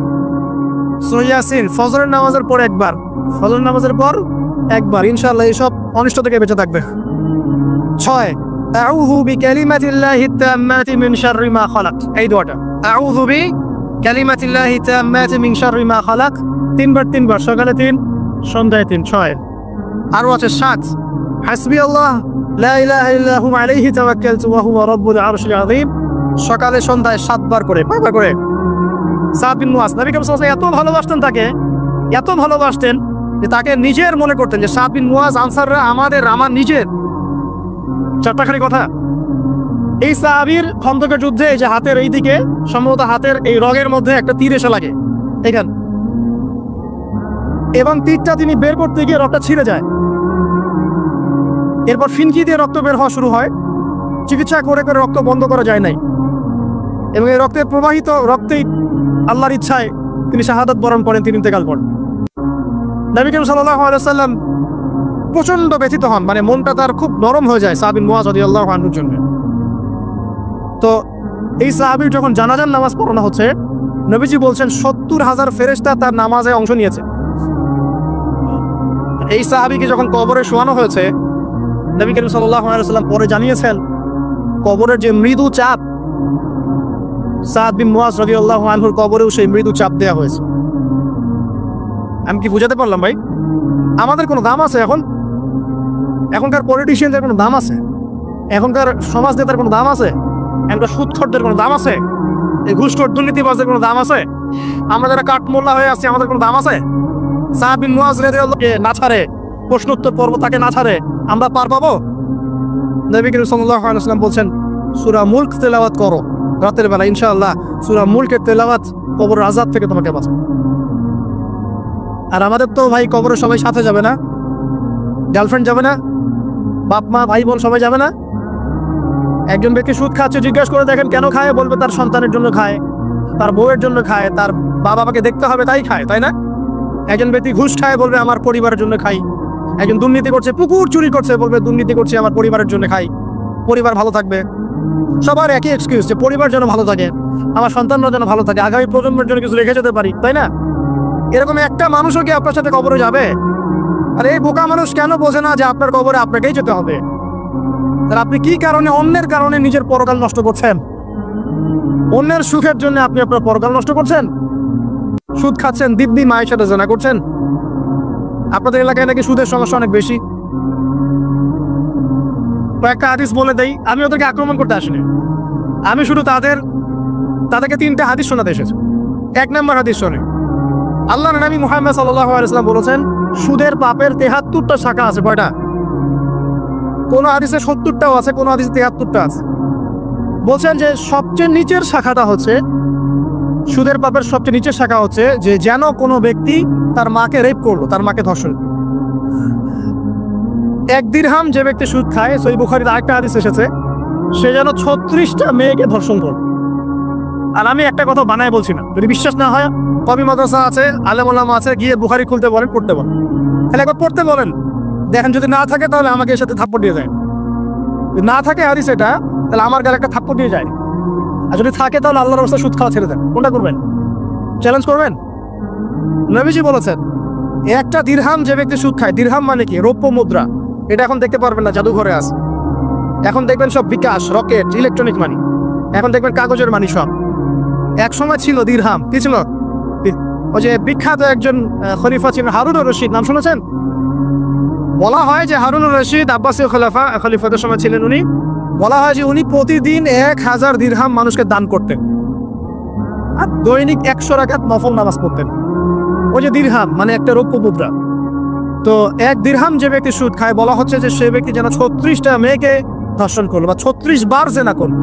সূরা ইয়াসিন। ফজরের নামাজের পর একবার, ফজরের নামাজের পর একবার, ইনশাআল্লাহ এইসব অনিষ্ট থেকে বেঁচে থাকবে। 6 আউযু বিকালিমাতিল্লাহি তাম্মাতি মিন শাররি মা খালাক, এই দোয়াটা, আউযু বিকালিমাতিল্লাহি তাম্মাতি মিন শাররি মা খালাক, 3 বার, সকালে 3, সন্ধ্যায় 3, 6। আরো আছে 7 হাসবিয়াল্লাহ লা ইলাহা ইল্লা হু আলাইহি তাওয়াক্কালতু ওয়া হুয়া রাব্বুল আরশিল আযীম, সকালে সন্ধ্যায় 7 বার করে, 5 বার করে। সাদ বিন মুয়াজ, নবী করিম সাল্লাল্লাহু আলাইহি ওয়াসাল্লাম এত ভালোবাসতেন তাকে, এত ভালোবাসতেন যে তাকে নিজের মনে করতেন যে সাদ বিন মুয়াজ আনসাররা আমার নিজের। 4টাখানি কথা। এই সাহাবীর খন্দকের যুদ্ধে এই যে হাতের এই দিকে, সম্ভবত হাতের এই রগের মধ্যে একটা তীর এসে লাগে এখানে, এবং তীরটা তিনি বের করতে গিয়ে রক্তটা ছিঁড়ে যায়। এরপর ফিনকি দিয়ে রক্ত বের হওয়া শুরু হয়। চিকিৎসা করে করে রক্ত বন্ধ করা যায় নাই, এবং এই রক্তের প্রবাহিত রক্তেই আল্লাহর ইচ্ছায় তিনি শাহাদাত বরণ করেন, তিনি ইন্তেকাল করেন। নবী করিম সাল্লাল্লাহু আলাইহি ওয়াসাল্লাম প্রচন্ড ব্যথিত হন, মানে মনটা তার খুব নরম হয়ে যায় সাদ বিন মুয়াজ রাদিয়াল্লাহু আনহুর জন্য। তো এই সাহাবীর যখন জানাজার নামাজ পড়ানো হচ্ছে, নবীজি বলছেন 70,000 ফেরেশতা তার নামাজে অংশ নিয়েছে। এই সাহাবীকে যখন কবরে শোয়ানো হয়েছে, নবী করিম সাল্লাল্লাহু আলাইহি ওয়াসাল্লাম পরে জানিয়েছেন কবরের যে মৃদু চাপ, সাদ বিন মুয়াজ রাদিয়াল্লাহু আনহুর কবরেও সেই মৃদু চাপ দেওয়া হয়েছে। আমি কি বুঝাতে পারলাম ভাই? আমাদের কোনো দাম আছে এখন? এখনকার পলিটিশিয়ানদের কোনো দাম আছে? এখনকার সমাজ নেতার কোনো দাম আছে? এখনকার সুদখোরদের কোনো দাম আছে? এই ঘুষখোর দুর্নীতিবাজদের কোনো দাম আছে? আমরা যারা কাঠমোল্লা হয়ে আছি, আমাদের কোনো দাম আছে? সাদ বিন মুয়াজ রাদিয়াল্লাহু না ছাড়ে, প্রশ্নোত্তর পর্ব তাকে না ছাড়ে, আমরা পার পাবো? নবী করিম সাল্লাল্লাহু আলাইহি ওয়াসাল্লাম বলছেন সূরা মুলক তেলাওয়াত করো রাতের বেলা, ইনশাআল্লাহ সূরা মুলকের তেলাওয়াত কবরের আযাব থেকে তোমাকে বাঁচাবে। আর আমাদের তো ভাই কবরে সবাই সাথে যাবে না, গার্লফ্রেন্ড যাবে না, বাপ মা ভাই বোন সবাই যাবে না। একজন ব্যক্তি সুদ খাচ্ছে, জিজ্ঞাসা করে দেখেন কেন খায়, বলবে তার সন্তানের জন্য খায়, তার বউয়ের জন্য খায়, তার বাবা মাকে দেখতে হবে তাই খায়, তাই না? একজন ব্যক্তি ঘুষ খায়, বলবে আমার পরিবারের জন্য খাই। একজন দুর্নীতি করছে, পুকুর চুরি করছে, বলবে দুর্নীতি করছে আমার পরিবারের জন্য খাই, পরিবার ভালো থাকবে। সবার একই এক্সকিউজ যে পরিবার যেন ভালো থাকে, আমার সন্তানরা যেন ভালো থাকে, আগামী প্রজন্মের জন্য কিছু রেখে যেতে পারি, তাই না? এরকম একটা মানুষও কি আপনার সাথে কবরে যাবে? আর এই বোকা মানুষ কেন বোঝে না যে আপনার কবরে আপনাকেই যেতে হবে? তাহলে আপনি কি কারণে, অন্যের কারণে নিজের পরকাল নষ্ট করছেন? অন্যের সুখের জন্য আপনি আপনার পরকাল নষ্ট করছেন। সুদ খাচ্ছেন, দিব্যি মায়ের সাথে জেনা করছেন। আপনাদের এলাকায় নাকি সুদের সমস্যা অনেক বেশি। কয়েকটা হাদিস বলে দেই, আমি ওদেরকে আক্রমণ করতে আসিনি, আমি শুধু তাদেরকে 3টে হাদিস শোনাতে এসেছি। 1 নম্বর হাদিস শোনে, আল্লাহর নবী মুহাম্মদ সাল্লাল্লাহু আলাইহি ওয়াসাল্লাম বলেছেন সুদের পাপের 73টা শাখা আছে। কয়টা? কোন হাদিসে 70টাও আছে, কোন হাদিসে 73টা আছে। বলছেন যে সবচেয়ে নিচের শাখাটা হচ্ছে, সুদের পাপের সবচেয়ে নিচের শাখা হচ্ছে যে যেন কোনো ব্যক্তি তার মাকে রেপ করলো, তার মাকে ধর্ষণ। 1 দিরহাম যে ব্যক্তি সুদ খায়, সহিহ বুখারীর আরেকটা হাদিস এসেছে, সে যেন 36টা মেয়েকে ধর্ষণ করলো। আর আমি একটা কথা বানায় বলছি না, যদি বিশ্বাস না হয় কবি মাদ্রাসা আছে, আলেম ওলামা আছে, গিয়ে বুখারী খুলতে বলেন, পড়তে বলেন, তাহলে একবার পড়তে বলেন, দেখেন যদি না থাকে তাহলে আমাকে এর সাথে থাপ্পড় দিয়ে যায়। যদি না থাকে হাদিস এটা, তাহলে আমার গালে একটা থাপ্পড় দিয়ে যায়। আর যদি থাকে তাহলে আল্লাহর রাস্তায় সুদ খাওয়া ছেড়ে দেন। কোনটা করবেন? চ্যালেঞ্জ করবেন? নবীজি বলেছেন 1টা দিরহাম যে ব্যক্তি সুদ খায়, দিরহাম মানে কি? রৌপ্য মুদ্রা। এটা এখন দেখতে পারবেন না, জাদুঘরে আছে। এখন দেখবেন সব বিকাশ, রকেট, ইলেকট্রনিক মানি, এখন দেখবেন কাগজের মানি সব। এক সময় ছিল দিরহাম। কি ছিল? ওই যে বিখ্যাত একজন খলিফা ছিলেন হারুনুর রশিদ, নাম শুনেছেন? বলা হয় যে হারুনুর রশিদ আব্বাসীয় খলিফাদের সময় ছিলেন উনি। বলা হয় যে উনি প্রতিদিন 1000 দিরহাম মানুষকে দান করতেন, আর দৈনিক 100 রাকাত নফল নামাজ পড়তেন। ওই যে দিরহাম মানে একটা রৌপ্য মুদ্রা। তো 1 দিরহাম যে ব্যক্তি সুদ খায়, বলা হচ্ছে যে সে ব্যক্তি যেন 36টা মেয়েকে ধর্ষণ করলো বা 36 বার জেনা করলো।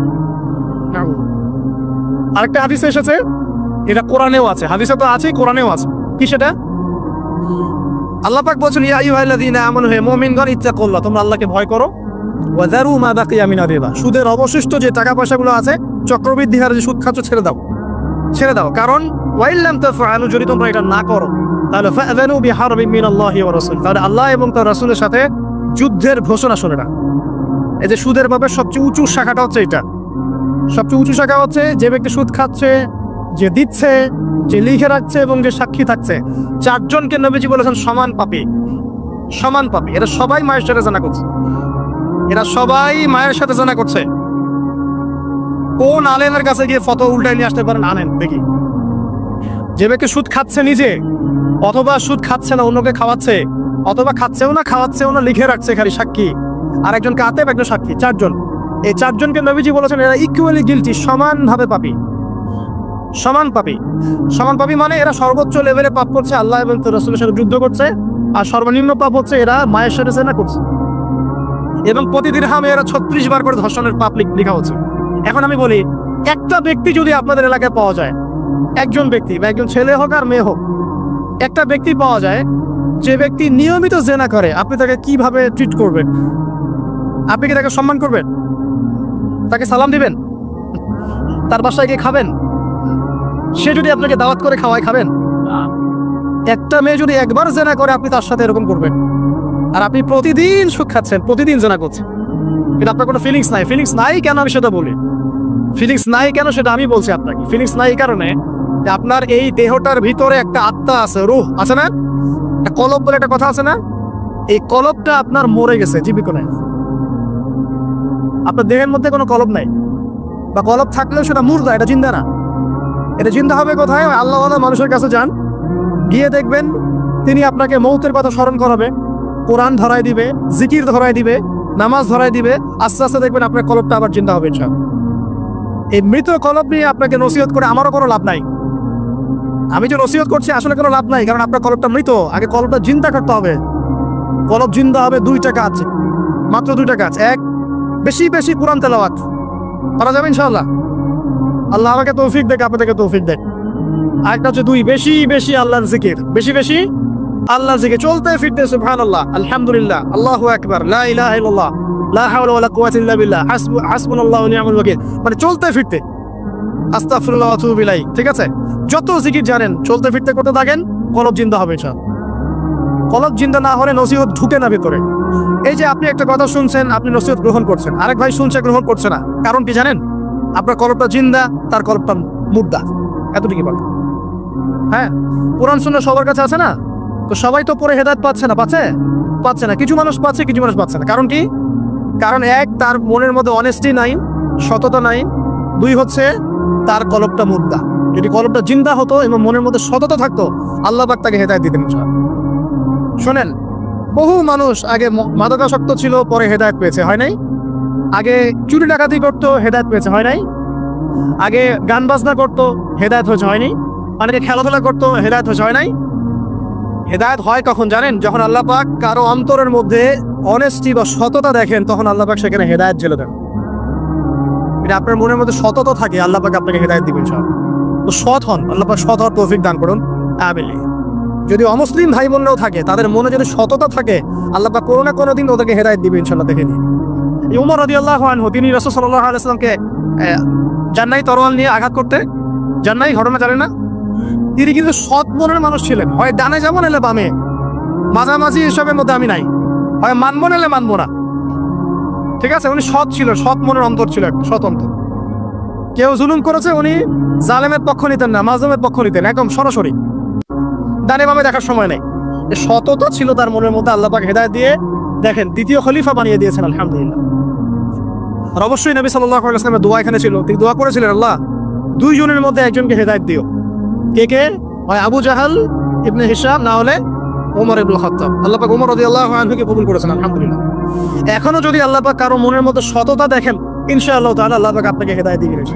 আরেকটা হাদিস এসেছে, এটা কোরআনেও আছে, হাদিসে তো আছে, কোরআনেও আছে। কি সেটা? আল্লাহ পাক বলেছেন ইয়া আইয়ুহাল্লাযীনা আমানু, হে মুমিনগণ, ইত্তাকুল্লাহ, তোমরা আল্লাহকে ভয় করো, ওয়া যারু মা বাকিয়া মিনার রিবা, সুদের অবশিষ্ট যে টাকা পয়সাগুলো আছে, চক্রবৃদ্ধি হারে যে সুদ খাচ্ছ, ছেড়ে দাও। কারণ ওয়াইল্লাম তাফআলু, যদি তোমরা এটা না করো তাহলে ফাযানু বিহারবিন মিনাল্লাহি ওয়া রাসূল, তাহলে আল্লাহ এবং তার রাসূলের সাথে যুদ্ধের ঘোষণা শোনে না। এই যে সুদের পাপের সবচেয়ে উঁচু শাখাটা হচ্ছে এটা। সবচেয়ে উঁচু শাখা হচ্ছে যে ব্যক্তি সুদ খাচ্ছে, যে দিচ্ছে, যে লিখে রাখছে এবং যে সাক্ষী থাকছে। চারজনকে নবীজি বলেছেন সমান পাপী, সমান পাপী। এরা সবাই মায়ের সাথে জানা করছে, এরা সবাই মায়ের সাথে জানা করছে। কোন আলেমের কাছে গিয়ে ফটো উল্টায় নিয়ে আসতে পারেন? আনেন দেখি। যে ব্যক্তি সুদ খাচ্ছে নিজে, অথবা সুদ খাচ্ছে না অন্যকে খাওয়াচ্ছে, অথবা খাচ্ছেও না খাওয়াচ্ছেও না, লিখে রাখছে খালি সাক্ষী, আর একজন কাতেব একজন সাক্ষী, চারজন। এই চারজনকে নবীজি বলেছেন এরা ইকুয়ালি গিলটি, সমানভাবে পাপী, সমান পাপী। সমান পাপী মানে এরা সর্বোচ্চ লেভেলে পাপ করছে, আল্লাহ এবং রাসূলের সাথে যুদ্ধ করছে, আর সর্বনিম্ন পাপ হচ্ছে এরা মায়ের সাথে জেনা করছে। এবং প্রতি দিরহামে এরা 36 বার করে ধর্ষণের পাপ লেখা হচ্ছে। এখন আমি বলি, একটা ব্যক্তি যদি আপনাদের এলাকায় পাওয়া যায়, একজন ব্যক্তি বা একজন ছেলে হোক আর মেয়ে হোক, একটা ব্যক্তি পাওয়া যায় যে ব্যক্তি নিয়মিত জেনা করে, আপনি তাকে কিভাবে ট্রিট করবেন? আপনি কি তাকে সম্মান করবেন? তাকে সালাম দিবেন? তার বাসায় গিয়ে খাবেন? সে যদি আপনাকে দাওয়াত করে খাওয়ায়, খাবেন? একটা মেয়ে যদি একবার জেনা করে, আপনি তার সাথে এরকম করবেন? আর আপনি প্রতিদিন সুদ খাচ্ছেন, প্রতিদিন জেনা করছেন, কিন্তু আপনার কোনো ফিলিংস নাই। ফিলিংস নাই কেন আমি সেটা বলি, ফিলিংস নাই কেন সেটা আমি বলছি আপনাকে। ফিলিংস নাই এই কারণে যে আপনার এই দেহটার ভিতরে একটা আত্মা আছে, রূহ আছে না, একটা কলব বলে একটা কথা আছে না, এই কলবটা আপনার মরে গেছে, জীবিত নাই। আপনার দেহের মধ্যে কোনো কলব নাই, বা কলব থাকলেও সেটা মুর্দা, এটা জিন্দা না। এটা জিন্দা হবে কোথায়? আল্লাহ মানুষের কাছে যান, গিয়ে দেখবেন তিনি আপনাকে মৌতের কথা স্মরণ করাবে, কোরআন ধরাই দিবে, জিকির ধরাই দিবে, নামাজ ধরাই দিবে। আস্তে আস্তে দেখবেন আপনার কলবটা আবার জিন্দা হবে ইনশাআল্লাহ। এই মৃত কলব নিয়ে আপনাকে নসিহত করে আমারও কোনো লাভ নাই। আমি যে নসিহত করছি আসলে কোনো লাভ নাই, কারণ আপনার কলবটা মৃত। আগে কলবটা জিন্দা করতে হবে। কলব জিন্দা হবে দুইটা কাজ, মাত্র দুইটা কাজ। এক, বেশি বেশি কোরআন তেলাওয়াত করা যাবে ইনশাআল্লাহ। আল্লাহ আমাকে তৌফিক দেখ, আপনাদেরকে তৌফিক দেখ। আরেকটা হচ্ছে দুই, বেশি বেশি আল্লাহর জিকির, বেশি বেশি আল্লাহর জিকির, চলতে ফিরতে সুবহানাল্লাহ, আলহামদুলিল্লাহ, আল্লাহু আকবার, লা ইলাহা ইল্লাল্লাহ, লা হাওলা ওয়ালা কুওয়াতা ইল্লা বিল্লাহ, হাসবুনাল্লাহু ওয়া নি'মাল ওয়াকিল। মানে চলতে ফিরতে, আস্তাগফিরুল্লাহ ওয়া আতুবু ইলাইহি। ঠিক আছে, যত জিকির জানেন চলতে ফিরতে করতে থাকেন, কলব জিন্দা হবে ইনশাআল্লাহ। কলব জিন্দা না হলে নসিহত ঢুকে না ভিতরে। এই যে আপনি একটা কথা শুনছেন, আপনি নসিহত গ্রহণ করছেন, আরেক ভাই শুনছে গ্রহণ করছে না, কারণ কি জানেন? আপনার কলবটা জিন্দা, তার কলবটা মুর্দা, এতটুকুই বল। হ্যাঁ, কোরআন সুন্নাহ সবার কাছে আছে না, তো সবাই তো পড়ে হেদায়েত পাচ্ছে না, পাচ্ছে না। কিছু মানুষ পাচ্ছে, কিছু মানুষ পাচ্ছে না। কারণ কি? কারণ এক, তার মনের মধ্যে অনেস্টি নাই, সততা নাই। দুই হচ্ছে তার কলবটা মুর্দা। যদি কলবটা জিন্দা হতো এবং মনের মধ্যে সততা থাকতো, আল্লাহ পাক তাকে হেদায়েত দিতেন ইনশাআল্লাহ। শোনেন, বহু মানুষ আগে মাদকাসক্ত ছিল, পরে হেদায়েত পেয়েছে, হয় নাই? আগে চুরি ডাকাতি করতো, হেদায়েত পেয়েছে, হয় নাই? আগে গান বাজনা করতো, হেদায়েত হয়েছে, হয়নি? অনেকে খেলাধুলা করতো, হেদায়েত হয়েছে, হয় নাই? হেদায়েত হয় কখন জানেন? যখন আল্লাহ পাক কারো অন্তরের মধ্যে অনেস্টি বা সততা দেখেন, তখন আল্লাহ পাক সেখানে হেদায়েত জেলে দেন। এটা আপনার মনের মধ্যে সততা থাকে, আল্লাহ পাক আপনাকে হেদায়েত দিবেন ইনশাআল্লাহ। তো সৎ হন, আল্লাহ পাক সৎ হওয়ার তৌফিক দান করুন, আমিন। যদি অমুসলিম ভাই বোনরাও থাকে, তাদের মনে যদি সততা থাকে, আল্লাহ পাক কোনো না কোনো দিন ওদেরকে হেদায়েত দিবে ইনশাআল্লাহ। দেখে নিন, উমর রাদিয়াল্লাহু আনহু, তিনি রাসূল সাল্লাল্লাহু আলাইহি ওয়াসাল্লামকে জান্নাই তরোয়াল নিয়ে আঘাত করতে, জান্নাই ঘটনা জানেন না? তিনি কিন্তু সৎ মনের মানুষ ছিলেন। হয় ডানে যাবো নাহলে বামে, মাঝামাঝি এসবের মধ্যে আমি নাই। হয় মানবো নাহলে মানবো না। ঠিক আছে, উনি সৎ ছিল, সৎ মনের অন্তর ছিল, স্বতন্ত্র। কেউ জুলুম করেছে, উনি জালেমের পক্ষ নিতেন না, মাজলুমের পক্ষ নিতেন, একদম সরাসরি, ডানে বামে দেখার সময় নেই। সততা ছিল তার মনের মধ্যে, আল্লাহ পাক হেদায়েত দিয়ে দেখেন দ্বিতীয় খলিফা বানিয়ে দিয়েছেন, আলহামদুলিল্লাহ। আর অবশ্যই নবী সাল্লাল্লাহু আলাইহি ওয়াসাল্লামের দোয়া এখানে ছিল। তিনি দোয়া করেছিলেন, আল্লাহ দুইজনের মধ্যে একজনকে হেদায়েত দিও। কে কে? হয় আবু জাহাল ইবনে হিশাম, না হলে ওমর ইবনুল খাত্তাব। আল্লাহ পাক ওমর রাদিয়াল্লাহু আনহুকে কবুল করেছেন, আলহামদুলিল্লাহ। এখনো যদি আল্লাহ পাক কারো মনের মধ্যে সততা দেখেন, ইনশাআল্লাহ তাআলা আল্লাহ পাক আপনাকে হেদায়েত দিয়ে দিবেন।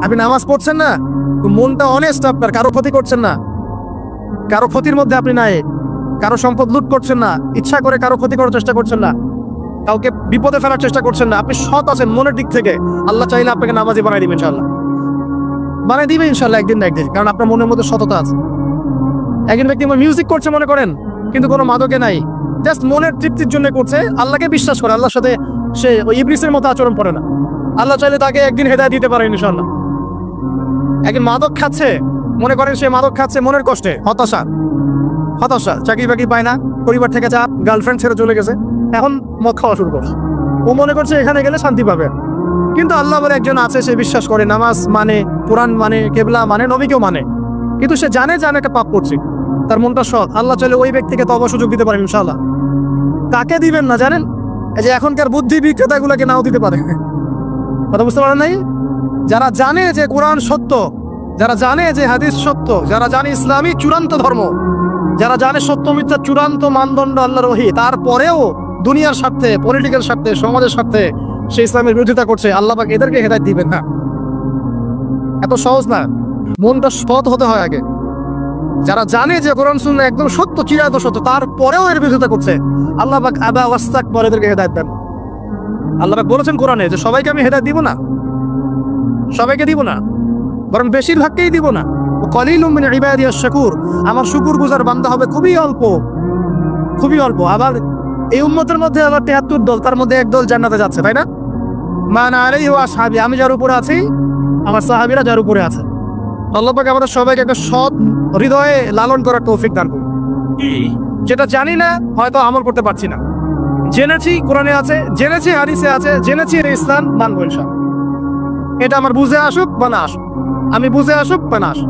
আপনি নামাজ পড়ছেন না, মনটা অনেস্ট আপনার, কারো ক্ষতি করছেন না, কারো ক্ষতির মধ্যে আপনি নাই, কারো সম্পদ লুট করছেন না, ইচ্ছা করে কারো ক্ষতি করার চেষ্টা করছেন না, কাউকে বিপদে ফেলার চেষ্টা করছেন না, আপনি সৎ আছেন মনের দিক থেকে, আল্লাহ চাইলে আপনাকে নামাজি বানাই দিবেন ইনশাআল্লাহ। বানাই দিবে ইনশাআল্লাহ একদিন না একদিন, কারণ আপনার মনের মধ্যে সততা আছে। একজন ব্যক্তি মিউজিক করছে মনে করেন, কিন্তু কোনো মাদকে নাই, জাস্ট মনের তৃপ্তির জন্য করছে, আল্লাহকে বিশ্বাস করে, আল্লাহর সাথে সে ওই ইবলিসের মতো আচরণ করে না। আল্লাহ চাইলে তাকে একদিন হেদায়েত দিতে পারেন ইনশাআল্লাহ। একজন মাদক খাচ্ছে, মনে করেন সে মাদক খাচ্ছে মনের কষ্টে, হতাশা, চাকরি বাকরি পায় না, পরিবার থেকে চাপ, গার্লফ্রেন্ড ছেড়ে চলে গেছে, এখন মদ খাওয়া শুরু করছে। ও মনে করছে এখানে গেলে শান্তি পাবে, কিন্তু আল্লাহ বলে একজন আছে, সে বিশ্বাস করে, নামাজ মানে, কোরআন মানে, কেবলা মানে, নবীকেও মানে, কিন্তু সে জানে যে আমি একটা পাপ করছি, তার মনটা সৎ। আল্লাহ চাইলে ওই ব্যক্তিকে তওবা সুযোগ দিতে পারেন ইনশাআল্লাহ। কাকে দিবেন না জানেন? এই যে এখনকার বুদ্ধি বিক্রেতাগুলোকে নাও দিতে পারে। কথা বুঝতে পারেন নাই? যারা জানে যে কোরআন সত্য, যারা জানে যে হাদিস সত্য, যারা জানে ইসলামী চূড়ান্ত ধর্ম, যারা জানে সত্য মিথ্যার চূড়ান্ত মানদণ্ড আল্লাহর ওহী, তারপরেও দুনিয়ার স্বার্থে, পলিটিক্যাল স্বার্থে, সমাজের স্বার্থে সে ইসলামের বিরোধিতা করছে, আল্লাহ পাক এদেরকে হেদায়েত দিবেন না। এত সহজ না, মনটা সৎ হতে হয় আগে। যারা জানে যে কোরআন সুন্নাহ একদম সত্য, চিরায়ত সত্য, তারপরেও এর বিরোধিতা করছে, আল্লাহ পাক আবা ওয়াস্তাকবার এদেরকে হেদায়েত দেন। আল্লাহ পাক বলেছেন কোরআনে যে সবাইকে আমি হেদায়েত দিব না, সবাইকে দিব না, বরং বেশিরভাগকেই দিব না। কলিলুম মিন ইবাদিয়াশ শাকুর, আমার শুকরগুজার বান্দা হবে খুবই অল্প, খুবই অল্প। আবার এই উম্মতের মধ্যে আবার ৭৩ দল, তার মধ্যে এক দল জান্নাতে যাচ্ছে, তাই না? মান আলাইহি ওয়া আসহাবি, আমি যার উপরে আছি, আমার সাহাবীরা যার উপরে আছে। আল্লাহ পাক আমাদের সবাইকে একটা সৎ হৃদয়ে লালন করার তৌফিক দান করুন। যেটা জানি না হয়তো আমল করতে পারছি না, জেনেছি কোরআনে আছে, জেনেছি হাদিসে আছে, জেনেছি ইসলাম মানবো ইনশাআল্লাহ। এটা আমার বুঝে আসুক বা না আসুক, আমি বুঝে আসুক বা না আসুক,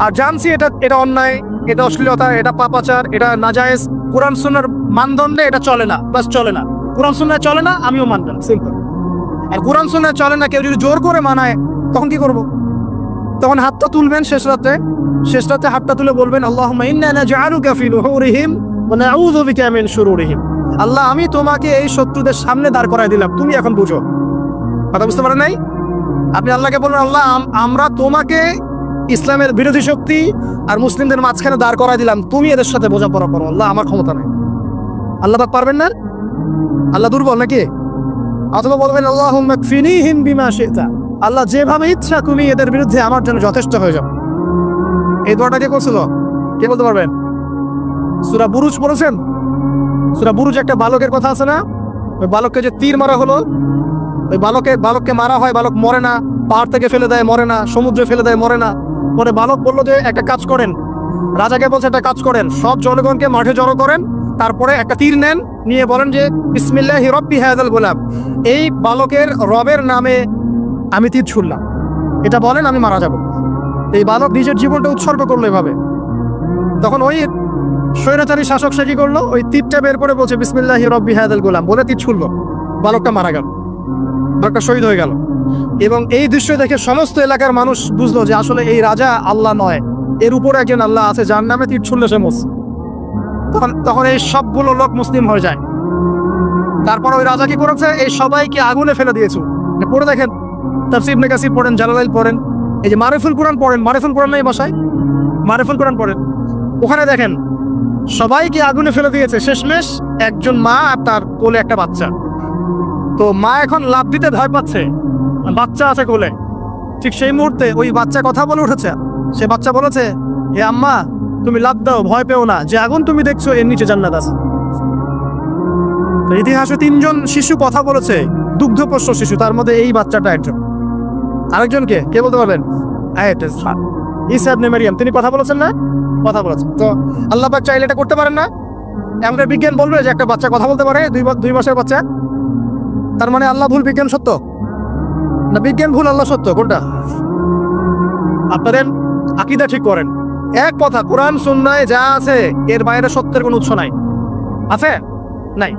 আর জানছি এটা অন্যায়, এটা অশ্লীলতা, এটা পাপাচার, এটা নাজায়েজ, কোরআন সুন্নাহর মানদণ্ডে এটা চলে না, বাস চলে না। কোরআন সুন্নাহ চলে না, আমিও মানব না, সিম্পল। আর কোরআন সুন্নাহ চলে না, কেউ যদি জোর করে মানায়, তখন কি করব? তখন হাতটা তুলবেন শেষ রাতে হাতটা তুলে বলবেন, আল্লাহুম্মা ইন্না নাজআলুকা ফি নুহুরিহিম ওয়া নাউযু বিকা মিন শুরুরিহিম। আল্লাহ, আমি তোমাকে এই শত্রুদের সামনে দাঁড় করায় দিলাম, তুমি এখন বুঝো। কথা বুঝতে পারেন নাই? আপনি আল্লাহকে বলবেন, আল্লাহ আমরা তোমাকে ইসলামের বিরোধী শক্তি আর মুসলিমদের মাঝখানে দাঁড় করায় দিলাম, তুমি এদের সাথে বোঝাপড়া করো। আল্লাহ, আমার ক্ষমতা নেই। আল্লাহ পাক পারবেন না? আল্লাহ দুর্বল নাকি? অথবা বলবেন, আল্লাহুম্মা কফিনিহিম বিমা শি'তা, আল্লাহ যেভাবে ইচ্ছা তুমি এদের বিরুদ্ধে আমার জন্য যথেষ্ট হয়ে যাও। এই দোয়াটা কে করছিল? কে বলতে পারবেন? সূরা বুরুজ পড়েছেন? সূরা বুরুজ একটা বালকের কথা আছে না? ওই বালককে যে তীর মারা হলো, ওই বালককে মারা হয়, বালক মরে না, পাহাড় থেকে ফেলে দেয়, মরে না, সমুদ্রে ফেলে দেয়, মরে না। পরে বালক বললো যে একটা কাজ করেন, রাজাকে বলছে একটা কাজ করেন, সব জনগণকে মাঠে জড়ো করেন, তারপরে একটা তীর নেন, নিয়ে বলেন যে বিসমিল্লাহি রব্বি হাযাল গোলাম, এই বালকের রবের নামে আমি তীর ছুড়লাম, এটা বলেন, আমি মারা যাব। এই বালক নিজের জীবনটা উৎসর্গ করলো এভাবে। তখন ওই স্বৈরাচারী শাসক সে কি করলো? ওই তীরটা বের করে বলছে বিসমিল্লাহি রব্বি হাযাল গোলাম বলে তীর ছুড়লো, বালকটা মারা গেল, বালকটা শহীদ হয়ে গেল। এবং এই দৃশ্য দেখে সমস্ত এলাকার মানুষ বুঝলো যে আসলে এই রাজা আল্লাহ নয়, এর উপরে একজন আল্লাহ আছে, যার নামে তীর ছুড়লে সে মুসলিম। তখন এই সবগুলো লোক মুসলিম হয়ে যায়। তারপর ওই রাজা কি করেছে? এই সবাইকে আগুনে ফেলে দিয়েছে। পড়ে দেখেন, তাফসীর ইবনে কাসির পড়েন, জালালাইল পড়েন, এই যে মারিফুল কোরআন পড়েন, মারিফুল কোরআন নাই বাসায়, মারিফুল কোরআন পড়েন, ওখানে দেখেন সবাইকে আগুনে ফেলে দিয়েছে। শেষমেশ একজন মা আর তার কোলে একটা বাচ্চা। তো মা এখন লাফ দিতে ভয় পাচ্ছে, বাচ্চা আছে কোলে। ঠিক সেই মুহূর্তে ওই বাচ্চা কথা বলে উঠেছে। সে বাচ্চা বলেছে, হে আম্মা, তুমি লাফ দাও, ভয় পেও না, যে আগুন তুমি দেখছো এর নিচে জান্নাত আছে। ইতিহাসে 3 জন শিশু কথা বলেছে, দুগ্ধপোষ্য শিশু, তার মধ্যে এই বাচ্চাটা একজন। আরেকজনকে কে বলতে পারবেন? ঈসা ইবনে মারইয়াম, তিনি কথা বলেছেন না? কথা বলেছেন। তো আল্লাহ পাক চাইলে এটা করতে পারেন না? আমাদের বিজ্ঞান বলবে যে একটা বাচ্চা কথা বলতে পারে, 2 মাসের বাচ্চা। তার মানে আল্লাহ ভুল, বিজ্ঞান সত্য? না বিজ্ঞান ভুল, আল্লাহ সত্য? কোনটা? আপনাদের আকীদা ঠিক করেন। এক কথা, কোরআন সুন্নাহয় যা আছে এর বাইরে সত্যের কোনো উৎস নাই। আছে? নাই।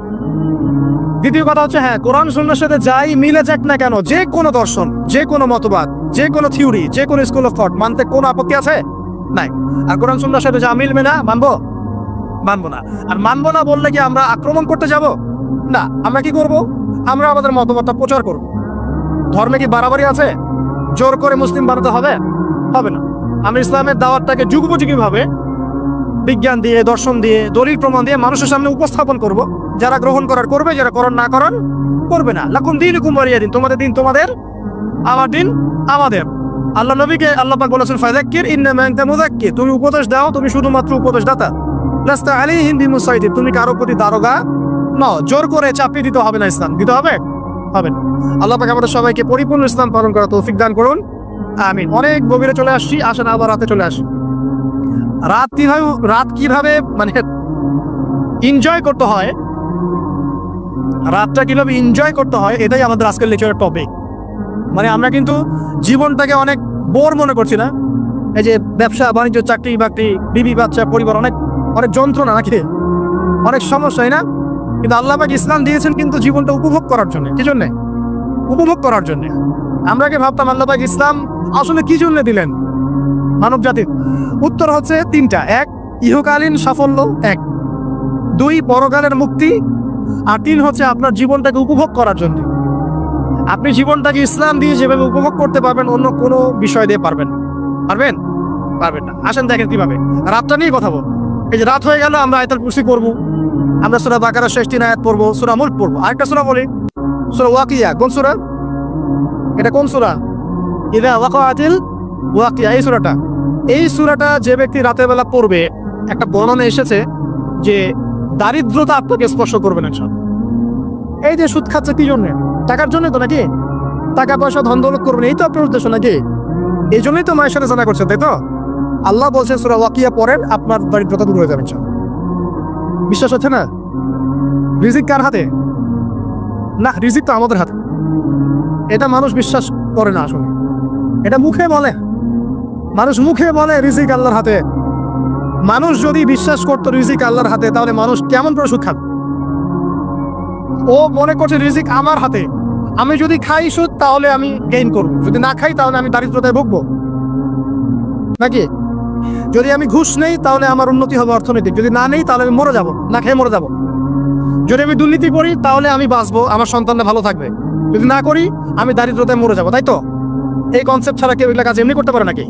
দ্বিতীয় কথা হচ্ছে, হ্যাঁ, কোরআন সুন্নাহর সাথে যাই মিলে যাক না কেন, যে কোনো দর্শন, যে কোনো মতবাদ, যে কোনো থিওরি, যে কোনো স্কুল অফ থট মানতে কোনো আপত্তি আছে? নাই। আর কোরআন সুন্নাহর সাথে যা মিলবে না, মানবো না। আর মানবো না বললে কি আমরা আক্রমণ করতে যাব? না। আমরা কি করব? আমরা আমাদের মতবাদটা প্রচার করব। ধর্মে কি বাড়াবাড়ি আছে? জোর করে মুসলিম বানাতে হবে? হবে না। আমরা ইসলামের দাওয়াতটাকে যুগোপযোগীভাবে বিজ্ঞান দিয়ে, দর্শন দিয়ে, দলিল প্রমাণ দিয়ে মানুষের সামনে উপস্থাপন করব। যারা গ্রহণ করার করবে, যারা করার না করার করবে না। লাকুম দীনুকুম ওয়ালিয়া দিন, তোমাদের দিন তোমাদের, আমার দিন আমাদের। আল্লাহ নবীকে আল্লাহ পাক বলেছেন, ফাযাক্কির ইন্নামা আনতা মুযাক্কির, তুমি উপদেশ দাও, তুমি শুধুমাত্র উপদেশদাতা। লাস্তা আলাইহিম বিমুসাইতির, তুমি কারো প্রতি দারোগা নও। জোর করে চাপিয়ে দিতে হবে না, ইসলাম দিতে হবে না। আল্লাহ পাক আমাদের সবাইকে পরিপূর্ণ ইসলাম পালন করার তৌফিক দান করুন, আমিন। অনেক গভীরে চলে আসছি, আসেন আবার রাতে চলে আসি। রাত কিভাবে মানে এনজয় করতে হয় রাতটা কিভাবে এনজয় করতে হয় এটাই আমাদের আজকের লেকচারের টপিক। মানে আমরা কিন্তু জীবনটাকে অনেক বোর মনে করছি না, এই যে ব্যবসা বাণিজ্য চাকরি বাকরি বিবি বাচ্চা পরিবার অনেক অনেক যন্ত্রণা নাকি অনেক সমস্যা, না? কিন্তু আল্লাহ পাক ইসলাম দিয়েছেন কিন্তু জীবনটা উপভোগ করার জন্য। কি জন্যে? উপভোগ করার জন্য। আমরা কি ভাবতাম আল্লাহ পাক ইসলাম আসলে কি জন্য দিলেন মানব জাতির? উত্তর হচ্ছে তিনটা। এক, ইহকালীন সাফল্য, এক। দুই, পরকালের মুক্তি, আর তিন হচ্ছে আপনার জীবনটাকে উপভোগ করার জন্য। আপনি জীবনটাকে ইসলাম দিয়ে যেভাবে উপভোগ করতে পারবেন অন্য কোনো বিষয় দিয়ে পারবেন পারবেন পারবেন না। আসেন দেখেন কিভাবে। রাতটা নিয়ে কথা বল। এই যে রাত হয়ে গেল, আমরা আয়াতুল কুরসি পড়বো, আমরা সূরা বাকারা 6 আয়াত পড়বো, সূরা মুলক পড়বো, আরেকটা সূরা বলি সূরা ওয়াকিয়া। কোন সূরা এটা? কোন সূরা? ইযা ওয়াকাআতিল ওয়াকিয়া, এই সূরাটা। এই সূরাটা যে ব্যক্তি রাতের বেলা পড়বে, একটা বর্ণনা এসেছে যে দারিদ্রতা আপনাকে স্পর্শ করবে না। এই যে সুদ খাচ্ছে কি জন্য? টাকার জন্য তো নাকি? টাকা পয়সা ধন দৌলত করবেন, এই তো আপনার উদ্দেশ্য নাকি? এই জন্যই তো মায়ের সাথে জানা করছেন, তাই তো? আল্লাহ বলছেন সূরা ওয়াকিয়া পড়েন, আপনার দারিদ্রতা দূর হয়ে যাবে। বিশ্বাস হচ্ছে না? রিজিক কার হাতে? না, রিজিক তো আমাদের হাতে। এটা মানুষ বিশ্বাস করে না আসলে। এটা মুখে বলে, মানুষ মুখে বলে রিজিক আল্লাহর হাতে। মানুষ যদি বিশ্বাস করতো রিজিক আল্লাহর হাতে, তাহলে মানুষ কেমন করে সুদ খাবে? ও মনে করছে রিজিক আমার হাতে, আমি যদি খাই সুদ তাহলে আমি গেইন করবো, যদি না খাই তাহলে আমি দারিদ্রতায় ভুগবো নাকি? যদি আমি ঘুষ নেই তাহলে আমার উন্নতি হবে অর্থনৈতিক, যদি না নেই তাহলে আমি মরে যাব, না খেয়ে মরে যাব। যদি আমি দুর্নীতি করি তাহলে আমি বাঁচবো, আমার সন্তানরা ভালো থাকবে, যদি না করি আমি দারিদ্রতায় মরে যাব, তাই তো? এই কনসেপ্ট ছাড়া কেউ এগুলা কাজ এমনি করতে পারে নাকি?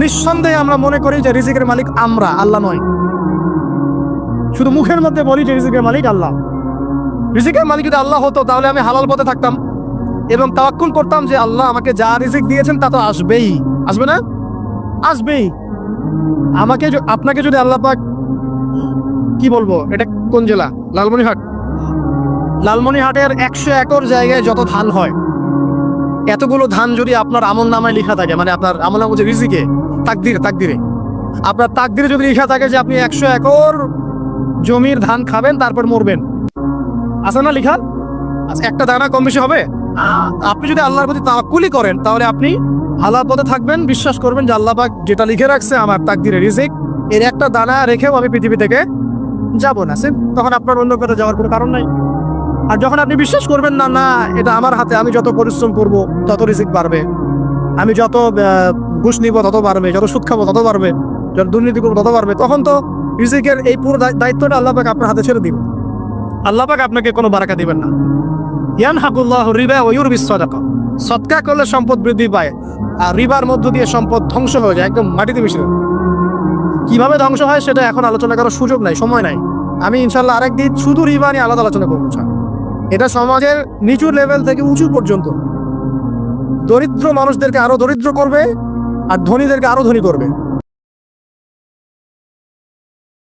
নিঃসন্দেহে আমরা মনে করি যে রিজিকের মালিক আমরা, আল্লাহ নয়। শুধু মুখের মধ্যে বলি যে রিজিকের মালিক আল্লাহ। রিজিকের মালিক যদি আল্লাহ হতো তাহলে আমি হালাল পথে থাকতাম এবং তাওয়াক্কুল করতাম যে আল্লাহ আমাকে যা রিজিক দিয়েছেন তা তো আসবেই, আসবে না? আসবেই। আমাকে আপনাকে যদি আল্লাহ পাক, কি বলবো, এটা কোন জেলা? লালমনিরহাট। লালমনিরহাটের 100 একর জায়গায় যত ধান হয়, এতগুলো ধান যদি আপনার আমল নামায় লেখা থাকে, মানে আপনার আমল নাম হচ্ছে রিজিকে, তাকদিরে আপনার তাকদিরে যদি লেখা থাকে যে আপনি 100 একর জমির ধান খাবেন তারপর মরবেন, আছে না লেখা? আচ্ছা, একটা দানা কম বেশি হবে? আপনি যদি আল্লাহর প্রতি তাওয়াক্কুলি করেন তাহলে আপনি হালাল পথে থাকবেন, বিশ্বাস করবেন যে আল্লাহ পাক যেটা লিখে রাখছে আমার তাকদিরে রিজিক, এর একটা দানা রেখেও আমি পৃথিবী থেকে যাব না, তখন আপনার অন্য কোথাও যাওয়ার কোনো কারণ নাই। আর যখন আপনি বিশ্বাস করবেন না, না এটা আমার হাতে, আমি যত পরিশ্রম করব তত রিজিক বাড়বে, আমি যত ঘুষ নিব তত বাড়বে, যত সুদ খাবো তত বাড়বে, যত দুর্নীতি করবো তত বাড়বে, তখন তো রিজিকের এই পুরো দায়িত্বটা আল্লাহ পাক আপনার হাতে ছেড়ে দিব। আল্লাহ পাক আপনাকে কোনো বারাকা দিবেন না। ইয়ানহাকুল্লাহু রিবা ওয়া ইউরবিস সাদাকা, সদকা করলে সম্পদ বৃদ্ধি পায়, আর রিবার মধ্য দিয়ে সম্পদ ধ্বংস হয়ে যায়, একদম মাটিতে মিশে যায়। কিভাবে ধ্বংস হয় সেটা এখন আলোচনা করার সুযোগ নাই, সময় নাই। আমি ইনশাল্লাহ আরেকদিন শুধু রিবা নিয়ে আলাদা আলোচনা করবো। এটা সমাজের নিচু লেভেল থেকে উঁচু পর্যন্ত দরিদ্র মানুষদেরকে আরো দরিদ্র করবে আর ধনীদেরকে আরো ধনী করবে।